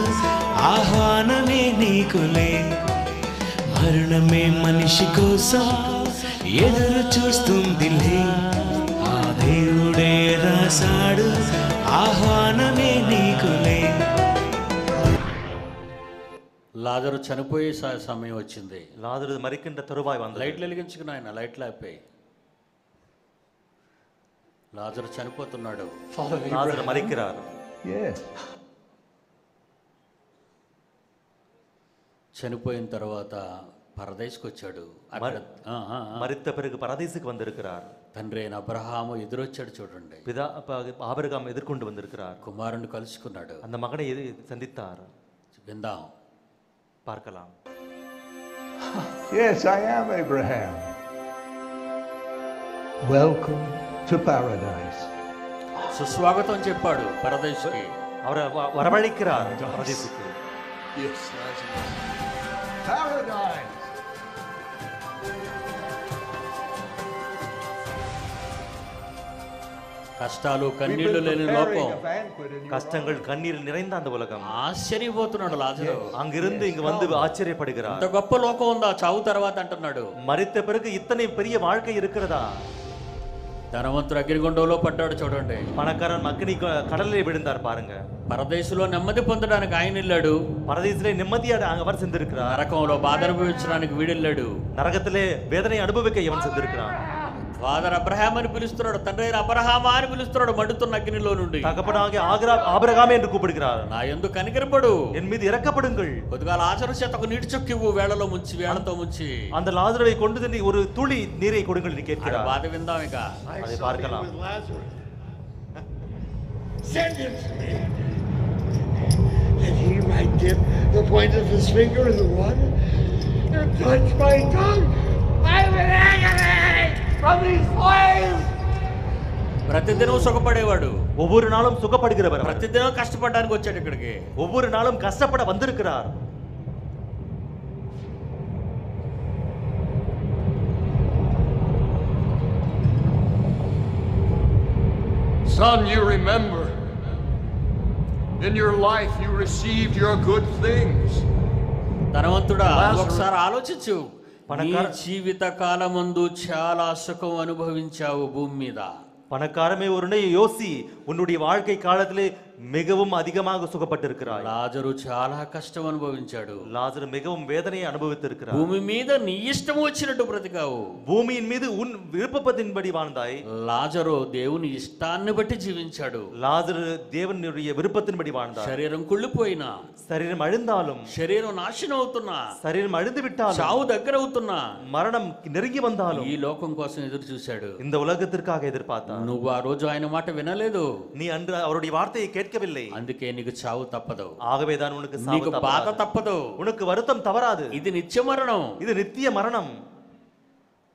ఆహ్వానమే నీకులే. మరణమే మనిషి కోసం ఎదురు చూస్తుందిలే, ఆ దేవుడే రాశాడు ఆహ్వానమే నీకులే. లాజరు చనిపోయే సమయం వచ్చింది. లాజరు మరికిன்ற తరువాయి వంద. లైట్లు వెలిగించుకుని ఆయన లైట్లు ఆపాయి. లాజరు చనిపోతున్నాడు. లాజరు మరిక్கிறாరు. చనిపోయిన తర్వాత పరదేశకు వచ్చాడు. మరిத்த பிறகு பரதேசுக்கு வந்திருக்கிறார். తండ్రి అయిన అబ్రహాము ఎదురొచ్చాడు చూడండి. పితా ఆబ్రహాం ఎదుర్కొంటూ வந்திருக்கிறார். కుమారుని కలుసుకున్నాడు. அந்த மகனை சந்தித்தார். విందాం, பார்க்கலாம். Yes, I am Abraham. Welcome to paradise. సుస్వాగతం చెప్పాడు పరదేశుకి. அவரை வரவழைக்கிறார் பரதேசுக்கு. Yes, paradise. కష్టాలు కన్నీళ్లు లేని లోకం, கஷ்டங்கள் கண்ணீர் நிறைந்த அந்த உலகம். ఆశ్చర్యపోతున్నాడు లాజరు. அங்கிருந்து இங்கு வந்து ஆச்சரியப்படுகிறார். ఇంత గొప్ప లోకం ఉందా చావు తర్వాత అంటున్నాడు. மரித்த பிறகு இத்தனை பெரிய வாழ்க்கை இருக்கிறதா? ధనవంతుడు అగ్నిగుండంలో పడ్డాడు చూడండి. பணக்காரன் அக்னி கடலில் விழுந்தார் பாருங்க. పరదేశంలో నెమ్మది పొందడానికి ఆయన వెళ్ళాడు. பரதேசிலே நிம்மதியாக அவர் சென்றிருக்கிறார். నరకంలో బాధ అనుభవించడానికి వీడెళ్ళాడు. நரகத்திலே வேதனை அனுபவிக்க இவன் சென்றிருக்கிறான். ఫాదర్ అబ్రహాం అని పిలుస్తున్నాడు, తండ్రి అయిన అబ్రహామా అని పిలుస్తున్నాడు మండుతున్న అగ్నిలో నుండి. தகப்பனாகிய ஆபிரகாமே என்று கூப்பிடுகிறார். నా యందు కనికరపడు, என் மீது இரக்கப்படுங்கள். కొద్దిగా లాజరు చేత ఒక నీటి చుక్క ఇవ్వు, వేళతో ముంచి. அந்த லாசருவை கொண்டு வந்து ஒரு துளி நீரை கொடுங்கள் என்று கேட்கிறார். బాధ విందాం ఇక. அதை பார்க்கலாம். Send him to me, and he might dip the point of his finger in the water and touch my tongue. I'm in agony from these flames. ప్రతిదినం సుఖపడేవాడు, ஒவ்வொரு நாளும் சுகப்படுகிறவர். ప్రతిదినం కష్టపడడానికి వచ్చాడు ఇక్కడికి. ஒவ்வொரு நாளும் கஷ்டப்பட வந்திருக்கிறார். Son, you remember, in your life you received your good things. ధనవంతుడా, ఒకసారి ఆలోచించు. నీ జీవిత కాలమందు చాలా సుఖం అనుభవించావు భూమి మీద. பணக்காரமே ஒரு யோசி, உன்னுடைய வாழ்க்கை காலத்திலே மிகவும் அதிகமாக சுகப்பட்டிருக்கிறாய். లాజరు చాలా కష్టం అనుభవించాడు. లాజరు மிகவும் வேதனையை அனுபவித்திருக்கிறார். భూమి మీద నీ ఇష్టం వచ్చినట్టు బ్రతికావు. பூமியின் மீது உன் விருப்பத்தின்படி வாழ்ந்தாய். లాజరు దేవుని ఇష్టాన్ని బట్టి జీవించాడు. లాజరు தேவனுடைய விருப்பத்தின்படி வாழ்ந்தார். శరీరం కుళ్ళిపోయినా, శరీరం అழிந்தாலும், శరీరం నాశనం అవుతున్నా, శరీరం అழிந்து విட்டாலும், చావు దగ్గర అవుతున్నా, మరణం నెருங்கி வந்தாலும் ఈ లోకం కోసం ఎదురు చూశాడు. இந்த உலகத்திற்காக எதிர்பார்த்தார். నువ్వు ఆ రోజు ఆయన మాట వినలేదు. நீ அன்று அவருடைய வார்த்தையை கேட்கவில்லை. అందుకే నీకు చావు తప్పదు. ஆகவேதான் உனக்கு சாவு నీకు బాధ தப்பராது. తప్పదు. உனக்கு வருத்தம் தவறாது. ఇది నిత్య మరణం. இது நித்திய மரணம்.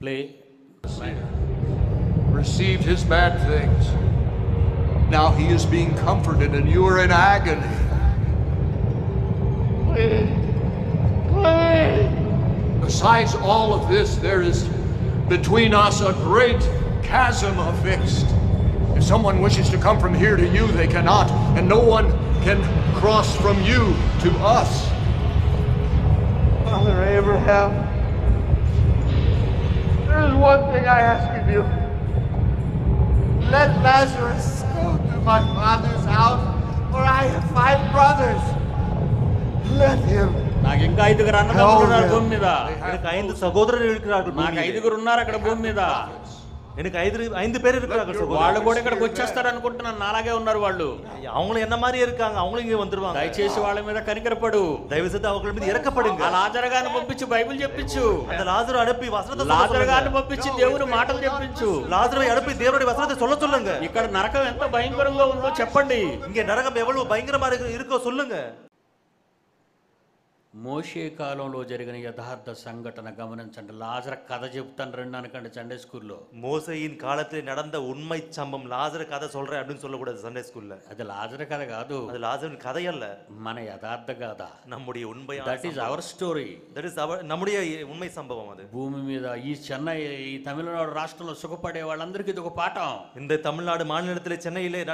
Play. Received his bad things. Now he is being comforted and you are in agony. Besides all of this, there is between us a great chasm affixed. If someone wishes to come from here to you, they cannot, and no one can cross from you to us. Father Abraham, there is one thing I ask of you. Let Lazarus go to my father's house, for I have 5 brothers. Let him. నాకు ఇంకా 5 అన్నదమ్ములు ఉన్నారు భూమి మీద. எனக்கு 5 సహోదరులు இருக்கிறார்கள். నాకు 5 ఉన్నారు అక్కడ భూమి మీద. எனக்கு 5 பேர் இருக்கிறார்கள் சகோதரர். వాళ్ళు కూడా ఇక్కడికి వచ్చేస్తారు అనుకుంటున్నాను. నాలాగే ఉన్నారు వాళ్ళు. அவங்களும் என்ன மாதிரியே இருக்காங்க. அவங்களும் இங்க வந்துருவாங்க. దయచేసి వాళ్ళ మీద కనికరపడు. దయவு செய்து அவங்கள మీద ఇరకப்படுங்க. ఆ లాజరు గారిని పంపించి బైబిల్ చెప్పించు. அந்த లాజరు అడుపి వసనత சொல்ல లాజరు గారిని పంపించి దేవుని మాటలు చెప్పించు. లాజరుவை అడుపి దేవుడి వసనత சொல்ல சொல்லுங்க. ఇక్కడ నరకం ఎంత భయంకరంగా ఉందో చెప్పండి. இங்க நரகம் எவ்வளவு பயங்கரமா இருக்கோ சொல்லுங்க. మోషే కాలంలో జరిగిన యథార్థ సంఘటన గమనించండి. లాజరు కథ చెప్తాను రండి అనకండి సండే స్కూల్లో. மோசேயின் காலத்தில் நடந்த உண்மை சம்பவம் లాజరు కథ சொல்றேன் அப்படின்னு சொல்லக்கூடாது சண்டே ஸ்கூல்ல. అది లాజరు కథ కాదు. அது లాజరుவின் கதை அல்ல. మన యథార్థ కథ. நம்முடைய உண்மையான that is our story. That is our நம்முடைய உண்மை சம்பவம் அது. భూమి మీద ఈ చెన్నై, ఈ తమిళనాడు రాష్ట్రంలో సుఖపడే వాళ్ళందరికీ ఇది ఒక పాఠం. இந்த தமிழ்நாடு மாநிலத்திலே சென்னையிலே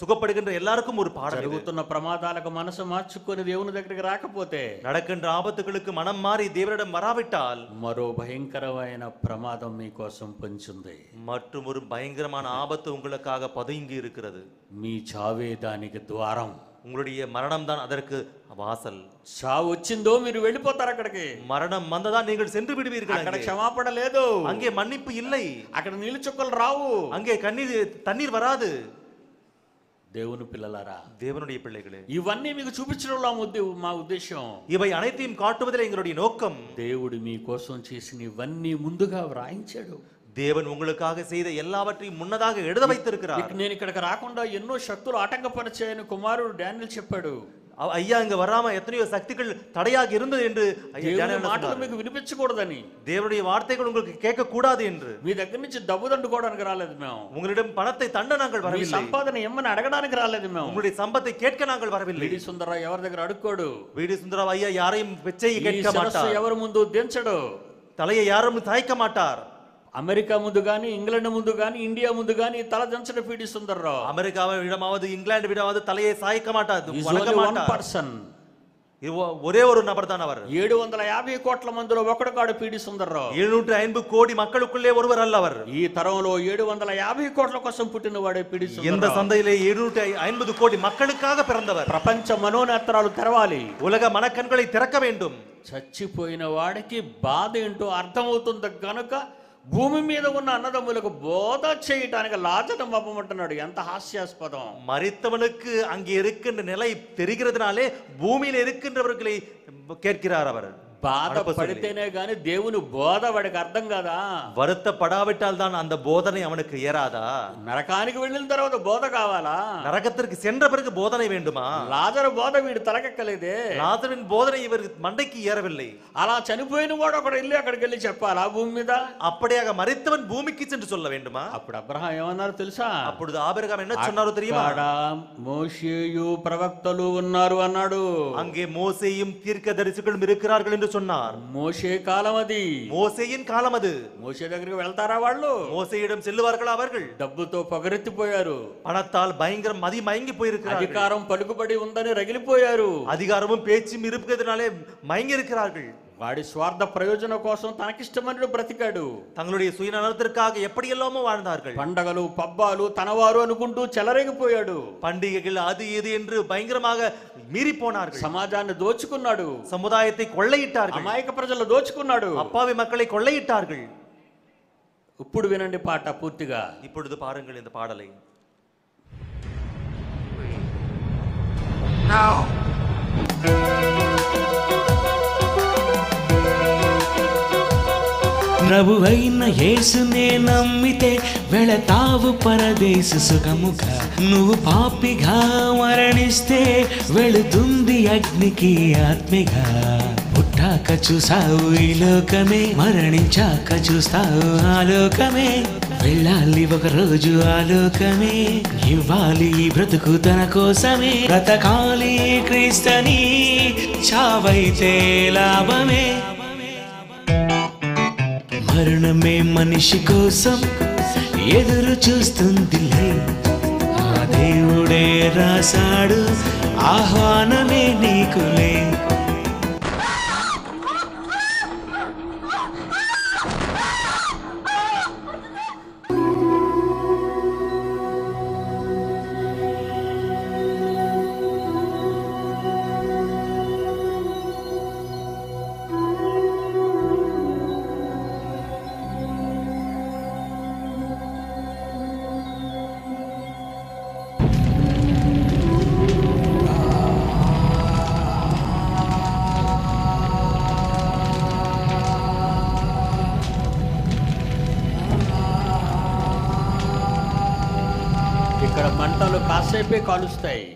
சுகப்படுகின்ற எல்லாருக்கும் ஒரு பாடம். జరుగుతున్న ప్రమాదాలకు మనసు మార్చుకొని దేవుని దగ్గరికి రాకపోతే, நடக்கின்ற ஆபத்துகளுக்கு மனம் மாறி தேவனிடம் வராவிட்டால், మరో భయంకరమైన ప్రమాదం మీ కోసం పొంచింది. மற்றும் ஒரு பயங்கரமான ஆபத்து உங்களுக்காக பதுங்கி இருக்கிறது. మీ చావే దానికి ద్వారం. உங்களுடைய மரணம் தான் அதற்கு வாசல். చావు వచ్చిందో మీరు వెళ్ళిపోతారు అక్కడికి. மரணம் வந்ததா நீங்கள் சென்று விடுவீர்கள். అక్కడ క్షమాపణ లేదు. அங்கே மன்னிப்பு இல்லை. అక్కడ నీళ్ళు చుక్కలు రావు. அங்கே தண்ணீர் வராது. దేవుని పిల్లలారా, தேவனுடைய பிள்ளைகளே, ఇవన్నీ మీకు చూపించడంలో మా ఉద్దేశం. இவை அனைத்தையும் காட்டுவதிலே எங்களுடைய நோக்கம். దేవుడు మీ కోసం చేసిన ఇవన్నీ ముందుగా వ్రాయించాడు. தேவன் உங்களுக்காக செய்த எல்லாவற்றையும் முன்னதாக எழுத வைத்திருக்கிறார். నేను ఇక్కడికి రాకుండా ఎన్నో శక్తులు ఆటంకపరిచాయని కుమారుడు డానియల్ చెప్పాడు. ஐயா இங்க வராம எத்தனையோ சக்திகள் தடையாக இருந்தது என்று మాటలు మీకు వినిపించకూడదని, தேவனுடைய வார்த்தைகள் உங்களுக்கு கேட்க கூடாது என்று. మీ దగ్గర నుంచి డబ్బు దండుకోవడానికి రాలేదు మేము. உங்களிடம் பணத்தை தண்ட நாங்கள் வரவில்லை. సంపాదన ఎమ్మని అడగడానికి రాలేదు మేము. உங்களுடைய சம்பத்தை கேட்க நாங்கள் வரவில்லை. వీడి సుందరరావు ఎవరి దగ్గర అడుక్కోడు. వీడి సుందరరావు ஐயா யாரையும் பிச்சை கேட்க மாட்டார். ఎవరి ముందు దించడు. தலையை யாரும் சாய்க்க மாட்டார். అమెరికా ముందు గాని, ఇంగ్లాండ్ ముందు గాని, ఇండియా ముందు గాని తల దించడు పీడి సుందరరావు. அமெரிக்காவை விடமாவது இங்கிலாந்து விடமாவது தலையை சாய்க்க மாட்டார். ஒரே ஒரு நபர் தான் அவர். 750 కోట్ల మందిలో ఒకడు కాడు పీడి సుందరరావు. 750 கோடி மக்களுக்குள்ளே ஒருவர் அல்ல அவர். ఈ తరంలో 750 కోట్ల కోసం పుట్టినవాడే పీడి సుందరరావు. இந்த சந்தையிலே 750 கோடி மக்களுக்காக பிறந்தவர். ప్రపంచ మనోనేత్రాలు తెరవాలి. உலக மனக்கண்களை திறக்க வேண்டும். చచ్చిపోయిన వాడికి బాధ ఏంటో అర్థమవుతుంది గనుక భూమి మీద ఉన్న అన్నదమ్ములకు బోధ చేయటానికి లాజరును పంపమంటున్నాడు. ఎంత హాస్యాస్పదం. மரித்தவனுக்கு அங்கே இருக்கின்ற நிலை தெரிகிறதுனாலே பூமியில் இருக்கின்றவர்களை கேட்கிறார் அவர். బాధపడితేనే గాని దేవుని బోధ వాడికి అర్థం కాదా? வருத்தப்படாவிட்டால் தான் அந்த போதனை அவனுக்கு ஏறாதா? నరకానికి వెళ్ళిన తర్వాత బోధ కావాలా? நரகத்திற்கு சென்ற பிறகு போதனை வேண்டுமா? లాజరు బోధ వీడు తలకెక్కలేదే. లాజరుவின் போதனை இவர் மண்டைக்கு ஏறவில்லை. అలా చనిపోయిన వాడు ఒకడు వెళ్ళి అక్కడికి వెళ్ళి చెప్పాలా భూమి మీద? அப்படியாக மரித்தவன் பூமிக்கு சென்று சொல்ல வேண்டுமா? అప్పుడు అబ్రహాం ఏమన్నారు తెలుసా? అప్పుడు ఆబ్రహాం என்ன சொன்னாரோ தெரியுமா? మోషేయు ప్రవక్తలు ఉన్నారు అన్నాడు. அங்கே மோசேயும் தீர்க்கதரிசிகளும் இருக்கிறார்கள் என்று சொன்னார். మోషే కాలం అది. மோசேயின் కాలం அது. మోషే దగ్గరికి వెళ్తారా వాళ్ళు? மோசேயிடம் செல்லுவார்களா அவர்கள்? డబ్బుతో పగరెత్తిపోయారు. பணத்தால் பயங்கர மயங்கி போயிருக்கிறார்கள். అధికారం పలుకుబడి ఉందని రగిలిపోయారు. அதிகாரமும் பேச்சும் இருப்பதனாலே மயங்கி இருக்கிறார்கள். వాడి స్వార్థ ప్రయోజనం కోసం తనకిష్టమైనట్టు బ్రతికాడు. தங்களுடைய சுயநலத்திற்காக எப்படியெல்லாமோ வாழ்ந்தார்கள். పండగలు పబ్బాలు తనవారు అనుకుంటూ చెలరేగిపోయాడు. பண்டிகைகள் அது இது என்று பயங்கரமாக மீறி போனார்கள். సమాజాన్ని దోచుకున్నాడు. సముదాయத்தை கொள்ளையிட்டார்கள். అమాయక ప్రజలు దోచుకున్నాడు. అప్పావి మక్களை கொள்ளையிட்டார்கள். ఇప్పుడు వినండి పాట పూర్తిగా. இப்பொழுது பாருங்கள் இந்த பாடலை. Now. ప్రభువైన యేసునే నమ్మితే వెళతావు పరదేశ సుఖముగా. నువ్వు పాపిగా మరణిస్తే వెళుతుంది అగ్నికి ఆత్మగా. పుట్టాక చూసావు ఈ లోకమే, మరణించాక చూస్తావు ఆ లోకమే. వెళ్ళాలి ఒక రోజు ఆ లోకమే, ఇవ్వాలి ఈ బ్రతుకు తన కోసమే. బ్రతకాలి క్రీస్తని, చావైతే లాభమే. మరణమే మనిషి కోసం ఎదురు చూస్తుందిలే, ఆ దేవుడే రాశాడు ఆహ్వానమే నీకులే. ఇక్కడ మంటలు కాసేపే కాలుస్తాయి.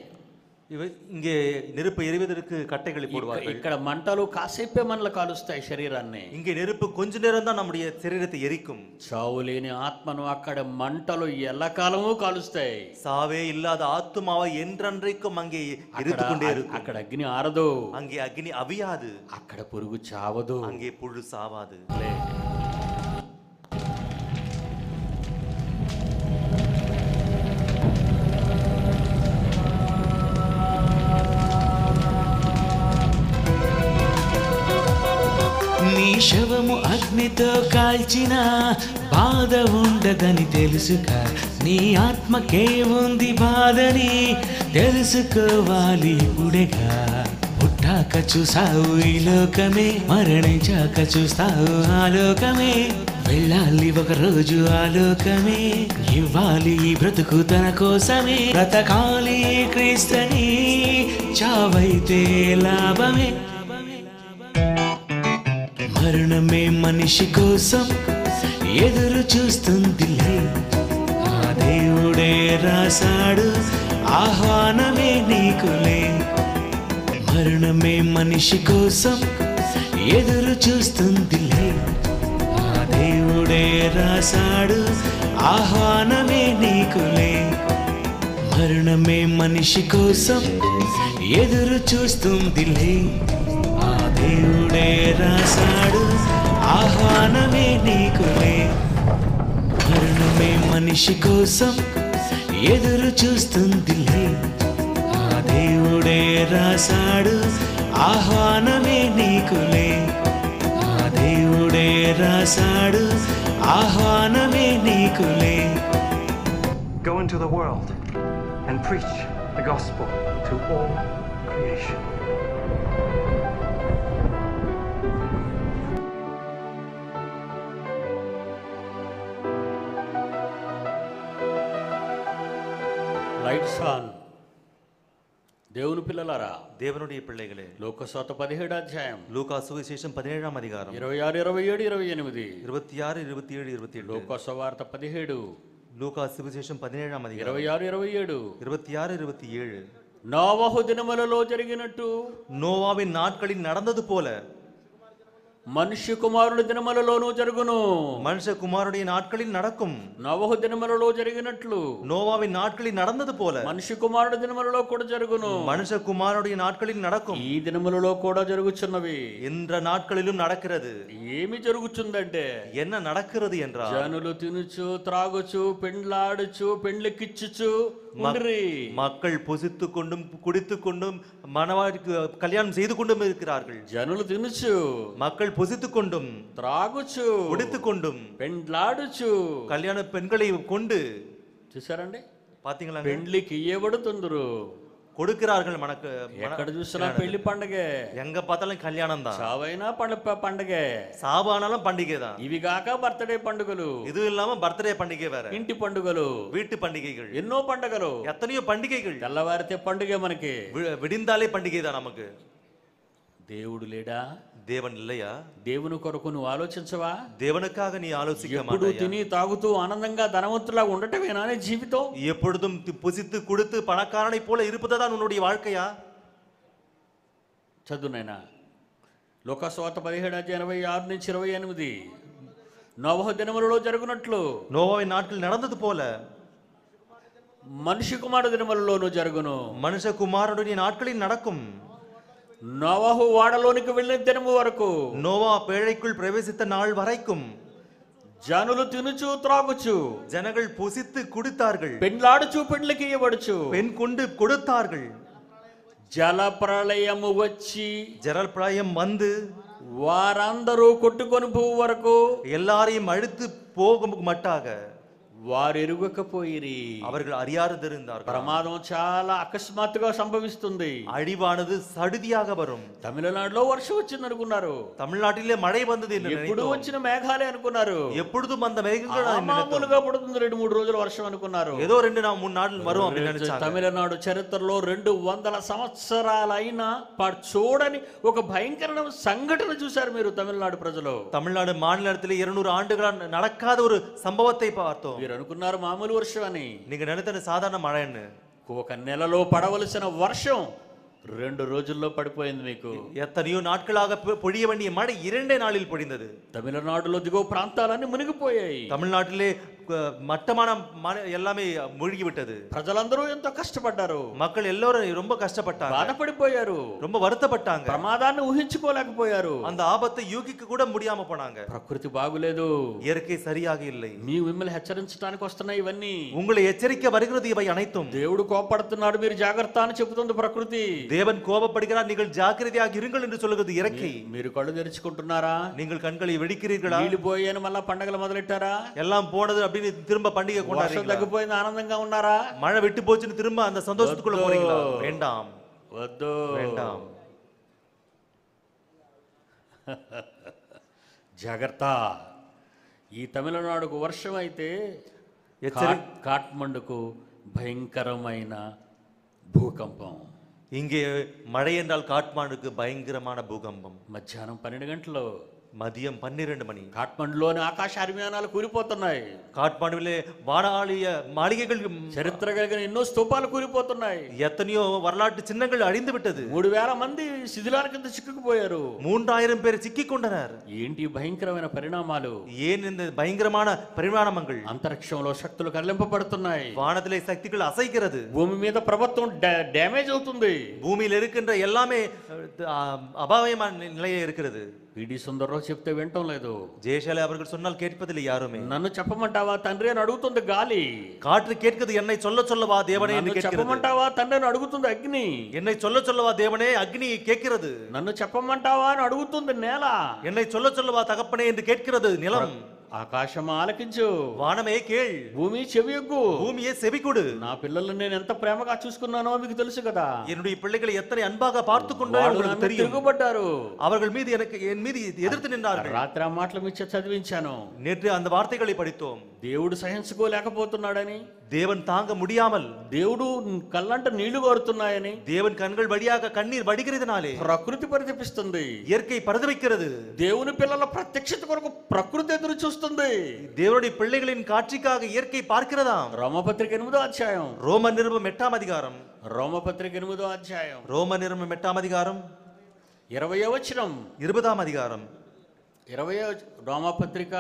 இங்கே நெருப்பு எரிவதற்கு கட்டைகளை போடுவார்கள். ఇక్కడ మంటలు కాసేపే మనల్ని కాలుస్తాయి శరీరాన్ని. இங்கே நெருப்பு கொஞ்ச நேரம் தான் நம்முடைய శరీరத்தை எரிக்கும். చావు లేని ఆత్మను అక్కడ మంటలు ఎల్లకాలము కాలుస్తాయి. சாவே இல்லாத ஆத்துமாவை என்றென்றைக்கும் அங்கே எரித்துக்கொண்டே இருக்கும். అక్కడ అగ్ని ఆరదు, அங்கே அக்னி அவியாது. అక్కడ పురుగు చావదు, அங்கே புழு சாவாது. నీ శవము అగ్నితో కాల్చిన బాధ ఉండదని తెలుసుగా. నీ ఆత్మకే ఉంది బాధని తెలుసుకోవాలి ఇప్పుడేగా. పుట్టాక చూసావు ఈ లోకమే, మరణించాక చూస్తావు ఆ లోకమే. వెళ్ళాలి ఒక రోజు ఆ లోకమే, ఇవ్వాలి ఈ బ్రతుకు తన కోసమే. బ్రతకాలి క్రీస్తని, చావైతే లాభమే. మరణమే మనిషి కోసం ఎదురు చూస్తుందిలే, ఆ దేవుడే రాశాడు ఆహ్వానమే నీకులే. మరణమే మనిషి కోసం ఎదురు చూస్తుందిలే, ఆ దేవుడే రాశాడు ఆహ్వానమే నీకులే. మరణమే మనిషి కోసం ఎదురు చూస్తుందిలే, ఆ దేవుడే రాశాడు ఆహ్వానమే నీకులే. మరణమే మనిషి కోసం ఎదురు చూస్తుందిలే, ఆ దేవుడే రాశాడు ఆహ్వానమే నీకులే. ఆ దేవుడే రాశాడు ఆహ్వానమే నీకులే. Go into the world and preach the gospel to all creation. Lights on. దేవుని పిల్లలారా, தேவனுடைய பிள்ளைகளே, లోకసోత 17 అధ్యాయం, லூக்கா சுவிசேஷம் 17ஆம் அதிகாரம் 26, 27, 28, 26, 27, 28, లోకసువార్త 17, லூக்கா சுவிசேஷம் 17ஆம் அதிகாரம் 26, 27, 26, 27. నోవహు దినములలో జరిగినట్టు, நோவாவின் நாட்களில் நடந்தது போல మనుష్య కుమారుడి దినములలోనూ జరుగును. மனுஷ குமாரனுடைய நாட்களில் நடக்கும். నోవహు దినములలో జరిగినట్లు நோவாவின் நாட்களில் நடந்தது போல మనుష్య కుమారుడి దినములలో కూడా జరుగును. மனுஷ குமாரனுடைய நாட்களில் நடக்கும். ఈ దినములలో కూడా జరుగుచున్నవి. என்ற நாட்களிலும் நடக்கிறது. ఏమి జరుగుతుందంటే என்ன நடக்கிறது என்றால் జనులు తినుచు త్రాగుచు పెండ్లాడుచు పెండ్లెక్కిచ్చుచు மக்கள் புசித்து கொண்டும் குடித்து கொண்டும் மணவாட்டிக்கு கல்யாணம் செய்து கொண்டும் இருக்கிறார்கள். జనులు తినుచు மக்கள் புசித்து கொண்டும் త్రాగుచు குடித்து கொண்டும் పెండ్లాడుచు கல்யாண பெண்களை கொண்டு చూసారండి பாத்தீங்களா పెండ్లికి ఇయ్యబడుతుందరు கொடுக்கிறார்கள். మనకు ఎక్కడ చూసినా పెళ్లి పండగే, எங்க பார்த்தாலும் கல்யாணம் தான். చావైనా పండగే, சாவானாலும் பண்டிகை தான். ఇవి కాక బర్త్డే పండుగలు, இது இல்லாம பர்த்டே பண்டிகை வேற, ఇంటి పండుగలు, வீட்டு பண்டிகைகள், ఎన్నో పండుగలు, எத்தனையோ பண்டிகைகள். తెల్లవారితే పండుగ మనకి, விடிந்தாலே பண்டிகை தான் நமக்கு. దేవుడు లేడా? தேவன் இல்லையா? దేవుని కొరకు నువ్వు ఆలోచించవా? தேவனுக்காக நீ ஆலோசிக்க ఎప్పుడు తిని తాగుతూ ఆనందంగా ధనవంతులా ఉండటమేనా నీ జీవితం? எப்பொழுதும் புசித்து குடித்து பணக்காரனை போல இருப்பதுதான் உன்னுடைய வாழ்க்கையா? చదువునైనా లోకాసువార్త 17:26-28 నోవహు దినములలో జరుగునట్లు நோவாவின் நாட்கள் நடந்தது போல మనిషి కుమారుడు దినములలోనూ జరుగును. மனுஷ குமாரனுடைய நாட்களில் நடக்கும். నోవహు వాడలోనికి వెళ్ళిన దినము వరకు, நோவா பேழைக்குள் பிரவேசித்த நாள் வரைக்கும் జనులు తినుచు త్రాగుచు, ஜனங்கள் புசித்து குடித்தார்கள், పెండ్లాడుచు పెండ్లికి ఇవ్వబడుచు, பெண் கொண்டு கொடுத்தார்கள். జల ప్రళయము వచ్చి ஜலப்பிரளயம் வந்து వారందరూ కొట్టుకొని పోవు వరకు எல்லாரையும் அழுத்து போகும் மட்டாக వారు ఎరుగకపోయిరి, அவர்கள் அறியாதிருந்தார்கள். ప్రమాదం చాలా అకస్మాత్తుగా సంభవిస్తుంది. அழிவானது சடுதியாக வரும். తమిళనాడులో వర్షం వచ్చింది అనుకున్నారు, தமிழ்நாட்டிலே மழை வந்தது என்று ఎప్పుడు நினைத்தோம். వచ్చిన మేఘాలే అనుకున్నారు, எப்பொழுதும் அந்த மேகங்கள் మామూలుగా పడుతుంది 2-3 రోజులు వర్షం అనుకున్నారు. ஏதோ 2-3 நாள் வரும் அப்படி நினைச்சாங்க. తమిళనాడు చరిత్రలో 200 సంవత్సరాలైనా చూడని ఒక భయంకరమైన సంఘటన చూశారు మీరు తమిళనాడు ప్రజలు. தமிழ்நாடு மாநிலத்திலே 200 ஆண்டுகளாக நடக்காத ஒரு சம்பவத்தை பார்த்தோம். మీరు అనుకున్నారు మామూలు వర్షం అని. நீங்க நினைத்த சாதாரண மழைன்னு. ఒక నెలలో పడవలసిన వర్షం 2 రోజుల్లో పడిపోయింది మీకు. எத்தனையோ நாட்களாக பொழிய வேண்டிய மழை 2 நாளில் பொழிந்தது. తమిళనాడులో దిగువ ప్రాంతాలన్నీ మునిగిపోయాయి. தமிழ்நாட்டிலே மட்டமான எல்லாமே மூழ்கி விட்டது. ప్రజలందరూ ఎంతో కష్టపడ్డారు, மக்கள் எல்லாரும் ரொம்ப கஷ்டப்பட்டாங்க, బాధపడిపోయారు, ரொம்ப வருத்தப்பட்டாங்க, ప్రమాదాన్ని ఊహించుకోలేకపోయారు, அந்த ஆபத்தை யூகிக்க கூட முடியாம போனாங்க. ప్రకృతి బాగులేదు, இயற்கை சரியாக இல்லை. మిమ్మల్ని హెచ్చరించడానికి వస్తున్నాయి ఇవన్నీ. உங்களை எச்சரிக்க வருகிறது இவை அனைத்தும். దేవుడు కోపడుతున్నాడు, మీరు జాగ్రత్త అని చెబుతుంది ప్రకృతి. தேவன் கோபப்படுகிறார், நீங்கள் ஜாக்கிரதையாக இருங்கள் என்று சொல்லுகிறது இயற்கை. మీరు కళ్ళు తెరుచుకుంటున్నారా? நீங்கள் கண்களை வெடிக்கிறீர்களா? నీళ్లు పోయాను మళ్ళా పండగలు మొదలెట్టారా? எல்லாம் போனது அப்படின்னு திரும்ப பண்டிகை கொண்டாடுறீங்களா? వర్షం తగ్గిపోయింది ఆనందంగా ఉన్నారా? மழை விட்டு போச்சுன்னு திரும்ப அந்த சந்தோஷத்துக்குள்ள போறீங்களா? வேண்டாம், వద్దు, வேண்டாம். జాగ్రత్త. ఈ తమిళనాడుకు వర్షం అయితే కాట్మండుకు భయంకరమైన భూకంపం. இங்கே மழை என்றால் காட்மாண்டுக்கு பயங்கரமான பூகம்பம். మధ్యాహ్నం 12 గంటలు, மதியம் 12 மணி కాట్మండులోని ఆకాశ అభిమానాలు కూలిపోతున్నాయి. காட்மாண்டுவிலே வானாளிய மாளிகைகள், చరిత్ర కలిగిన ఎన్నో స్తూపాలు కూలిపోతున్నాయి. எத்தனையோ வரலாற்று சின்னங்கள் அழிந்து விட்டது. 3000 మంది శిథిలాల కింద చిక్కుకుపోయారు. 3000 பேர் சிக்கிக் கொண்டனர். ఏంటి భయంకరమైన పరిణామాలు? ஏன் இந்த பயங்கரமான பரிமாணங்கள்? అంతరిక్షంలో శక్తులు కదిలింపబడుతున్నాయి, வானத்திலே சக்திகள் அசைக்கிறது, భూమి మీద ప్రభుత్వం డ్యామేజ్ అవుతుంది, பூமியில் இருக்கின்ற எல்லாமே அபாயமான நிலையே இருக்கிறது. పిడి సుందరరావు చెప్తే వింటం లేదు, ஜெயசாலி அவர்கள் சொன்னால் கேட்பதில்லை யாருமே. నన్ను చెప్పమంటావా తండ్రి అని అడుగుతుంది గాలి. காற்று கேட்கிறது, என்னை சொல்ல சொல்லவா தேவனே என்று கேட்கிறது. చెప్పమంటావా తండ్రి అని అడుగుతుంది అగ్ని. என்னை சொல்ல சொல்லவா தேவனே, அக்னி கேட்கிறது. నన్ను చెప్పమంటావా అని అడుగుతుంది నేల. என்னை சொல்ல சொல்லவா தகப்பனே என்று கேட்கிறது நிலம். ఆకాశం ఆలకించు, వానమే కేళ్, భూమి చెవియొగ్గు, భూమియే செவிకొடு. నా పిల్లలను నేను ఎంత ప్రేమగా చూసుకున్నానో మీకు తెలుసు కదా. என்னுடைய பிள்ளைகளை எத்தனை அன்பாக பார்த்து கொண்டோ உங்களுக்கு தெரியும். తిరుగుబడ్డారు, அவர்கள் மீது என் மீது எதிர்த்து நின்றார்கள். రాత్రి ఆ మాటలు మీకు చదివించాను. நேற்று அந்த வார்த்தைகளை படித்தோம். దేవుడు సహించుకోలేకపోతున్నాడని, தேவன் தாங்க முடியாமல், దేవుడు కళ్ళంట నీళ్లు కారుతున్నాయని, தேவன் கண்கள் வழியாக கண்ணீர் வடிகிறதுனாலே ప్రకృతి పరితపిస్తుంది, இயற்கை பரிதவிக்கிறது. దేవుని పిల్లల ప్రత్యక్షత కొరకు ప్రకృతి ఎదురు చూస్తుంది. தேவனுடைய பிள்ளைகளின் காட்சிக்காக இயற்கை பார்க்கிறதாம். రోమపత్రిక 8వ అధ్యాయం, ரோம நிருபம் 8ஆம் அதிகாரம், రోమపత్రిక 8వ అధ్యాయం, ரோம நிருபம் 8ஆம் அதிகாரம் 20వ వచనం, 20ஆம் அதிகாரம். 20వ రోమాపత్రిక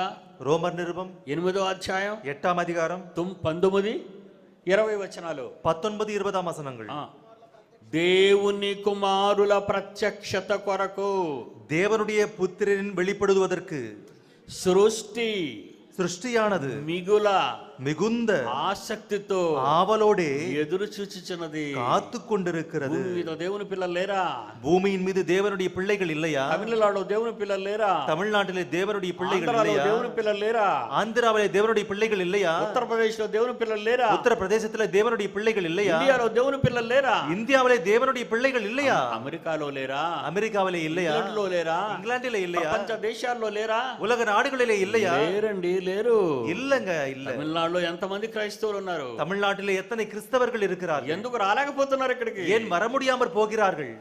రోమర్ నిరుపం 8వ అధ్యాయం 8ஆம் அதிகாரம் 19 20 వచనాలు 19 20ஆம் வசனங்கள். దేవుని కుమారుల ప్రత్యక్షత కొరకు தேவனுடைய புத்திரனின் வெளிப்படுவதற்கு సృష్టియానது மிகுந்த ఆసక్తితో ஆவலோடே ఎదురు చూచుచున్నది, காத்து கொண்டிருக்கிறது. దేవుని పిల్లలు లేరా? பூமியின் மீது தேவனுடைய பிள்ளைகள் இல்லையா? తమిళనాడులో దేవుని పిల్లలు లేరా? தமிழ்நாட்டிலே தேவனுடைய பிள்ளைகள் இல்லையா? దేవుని పిల్లలు లేరా? ஆந்திராவிலே தேவனுடைய பிள்ளைகள் இல்லையா? ఉత్తరప్రదేశ్లో దేవుని పిల్లలు లేరా? உத்தரப்பிரதேசத்திலே தேவனுடைய பிள்ளைகள் இல்லையா? ఇండియాలో దేవుని పిల్లలు లేరా? இந்தியாவிலே தேவனுடைய பிள்ளைகள் இல்லையா? అమెరికాలో లేరా? అమెరికాவிலே இல்லையா? ఇంగ్లాండ్లో లేరా? ఇంగ్లాండిலே இல்லையா? ప్రపంచ దేశాల్లో లేరా? உலக நாடுகளிலே இல்லையா? లేరండి, లేరు. இல்லங்க, இல்ல. తమిళనాడులో ఎంతమంది క్రైస్తవులు ఉన్నారు? தமிழ்நாட்டிலே எத்தனை கிறிஸ்தவர்கள் இருக்கிறார்கள்? ఎందుకు రాలేకపోతున్నారు ఇక్కడికి? ஏன் வர முடியாமற் போகிறார்கள்?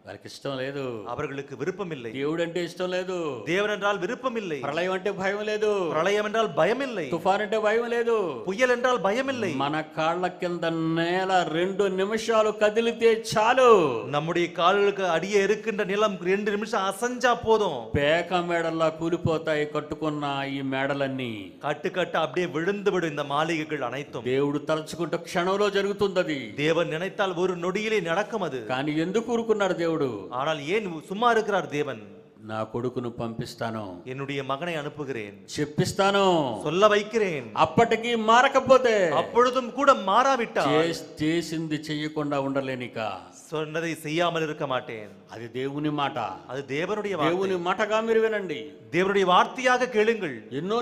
వారికి ఇష్టం లేదు, அவர்களுக்கு விருப்பம் இல்லை. దేవుడు అంటే ఇష్టం లేదు, தேவன் என்றால் விருப்பம் இல்லை. ప్రళయం అంటే భయం లేదు, பிரளயம் என்றால் பயம் இல்லை. తుఫాన్ అంటే భయం లేదు, புயல் என்றால் பயம் இல்லை. మన కాళ్ళ కింద నేల 2 నిమిషాలు కదిలితే చాలు, நம்முடைய கால்களுக்கு அடியே இருக்கின்ற நிலம் 2 நிமிஷம் அசஞ்சா போதும், పేక మేడల్లా కూలిపోతాయి కట్టుకున్న ఈ మేడలన్నీ. கட்டு கட்டு அப்படியே விழுந்து விடும் இந்த மாளிகைகள் அனைத்தும். దేవుడు తలుచుకుంటే క్షణంలో జరుగుతుంది. தேவன் நினைத்தால் ஒரு நொடியிலே நடக்கும் அது. కానీ ఎందుకు ఊరుకున్నాడు దేవుడు? ஆனால் ஏன் சும்மா இருக்கிறார் தேவன்? నా కొడుకును పంపిస్తాను, என்னுடைய மகனை அனுப்புகிறேன், చెప్పిస్తాను, சொல்ல வைக்கிறேன். అప్పటికి మారకపోతే, அப்பொழுதும் கூட மாறாவிட்டால் చేసింది చెయ్యకుండా ఉండలేనిక, சொன்னதை செய்யாமல் இருக்க மாட்டேன். అది దేవుని మాట, அது தேவனுடைய దేవుని మాటగా మీరు వినండి, தேவனுடைய வார்த்தையாக கேளுங்கள். ఎన్నో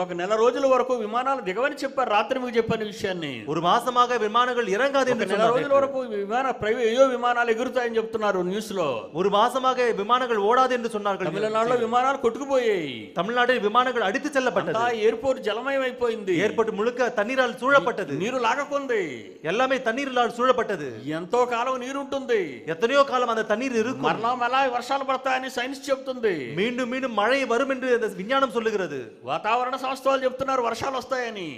ఒక నెల రోజుల వరకు విమానాలు దిగవని చెప్పారు. రాత్రి మీకు చెప్పిన విషయాన్ని, ஒரு మాసமாக విమానங்கள் இறங்காது என்று నెల రోజుల వరకు విమానాలు ఎగురుతాయని చెప్తున్నారు న్యూస్ లో. ஒரு మాసமாக விமானங்கள் ஓடாது என்று சொன்னார்கள். తమిళనాడులో విమానాలు కొట్టుకుపోయాయి, தமிழ்நாட்டில் விமானங்கள் அடித்து செல்லப்பட்டது, ఎయిర్పోర్ట్ జలమయం అయిపోయింది, ஏர்போர்ட் முழுக்க தண்ணீரால் சூழப்பட்டது, నీరు లాగకుంది, எல்லாமே தண்ணீரால் சூழப்பட்டது. ఎంతో కాలం నీరు ఉంటుంది, எத்தனையோ காலம் அந்த தண்ணீர் இருக்கும். మరణం ఎలా వర్షాలు పడతాయని సైన్స్ చెప్తుంది, மீண்டும் மீண்டும் மழை வரும் என்று அந்த விஞ்ஞானம் சொல்லுகிறது. వాతావరణ సంస్థలు చెప్తున్నారు వర్షాలు వస్తాయని,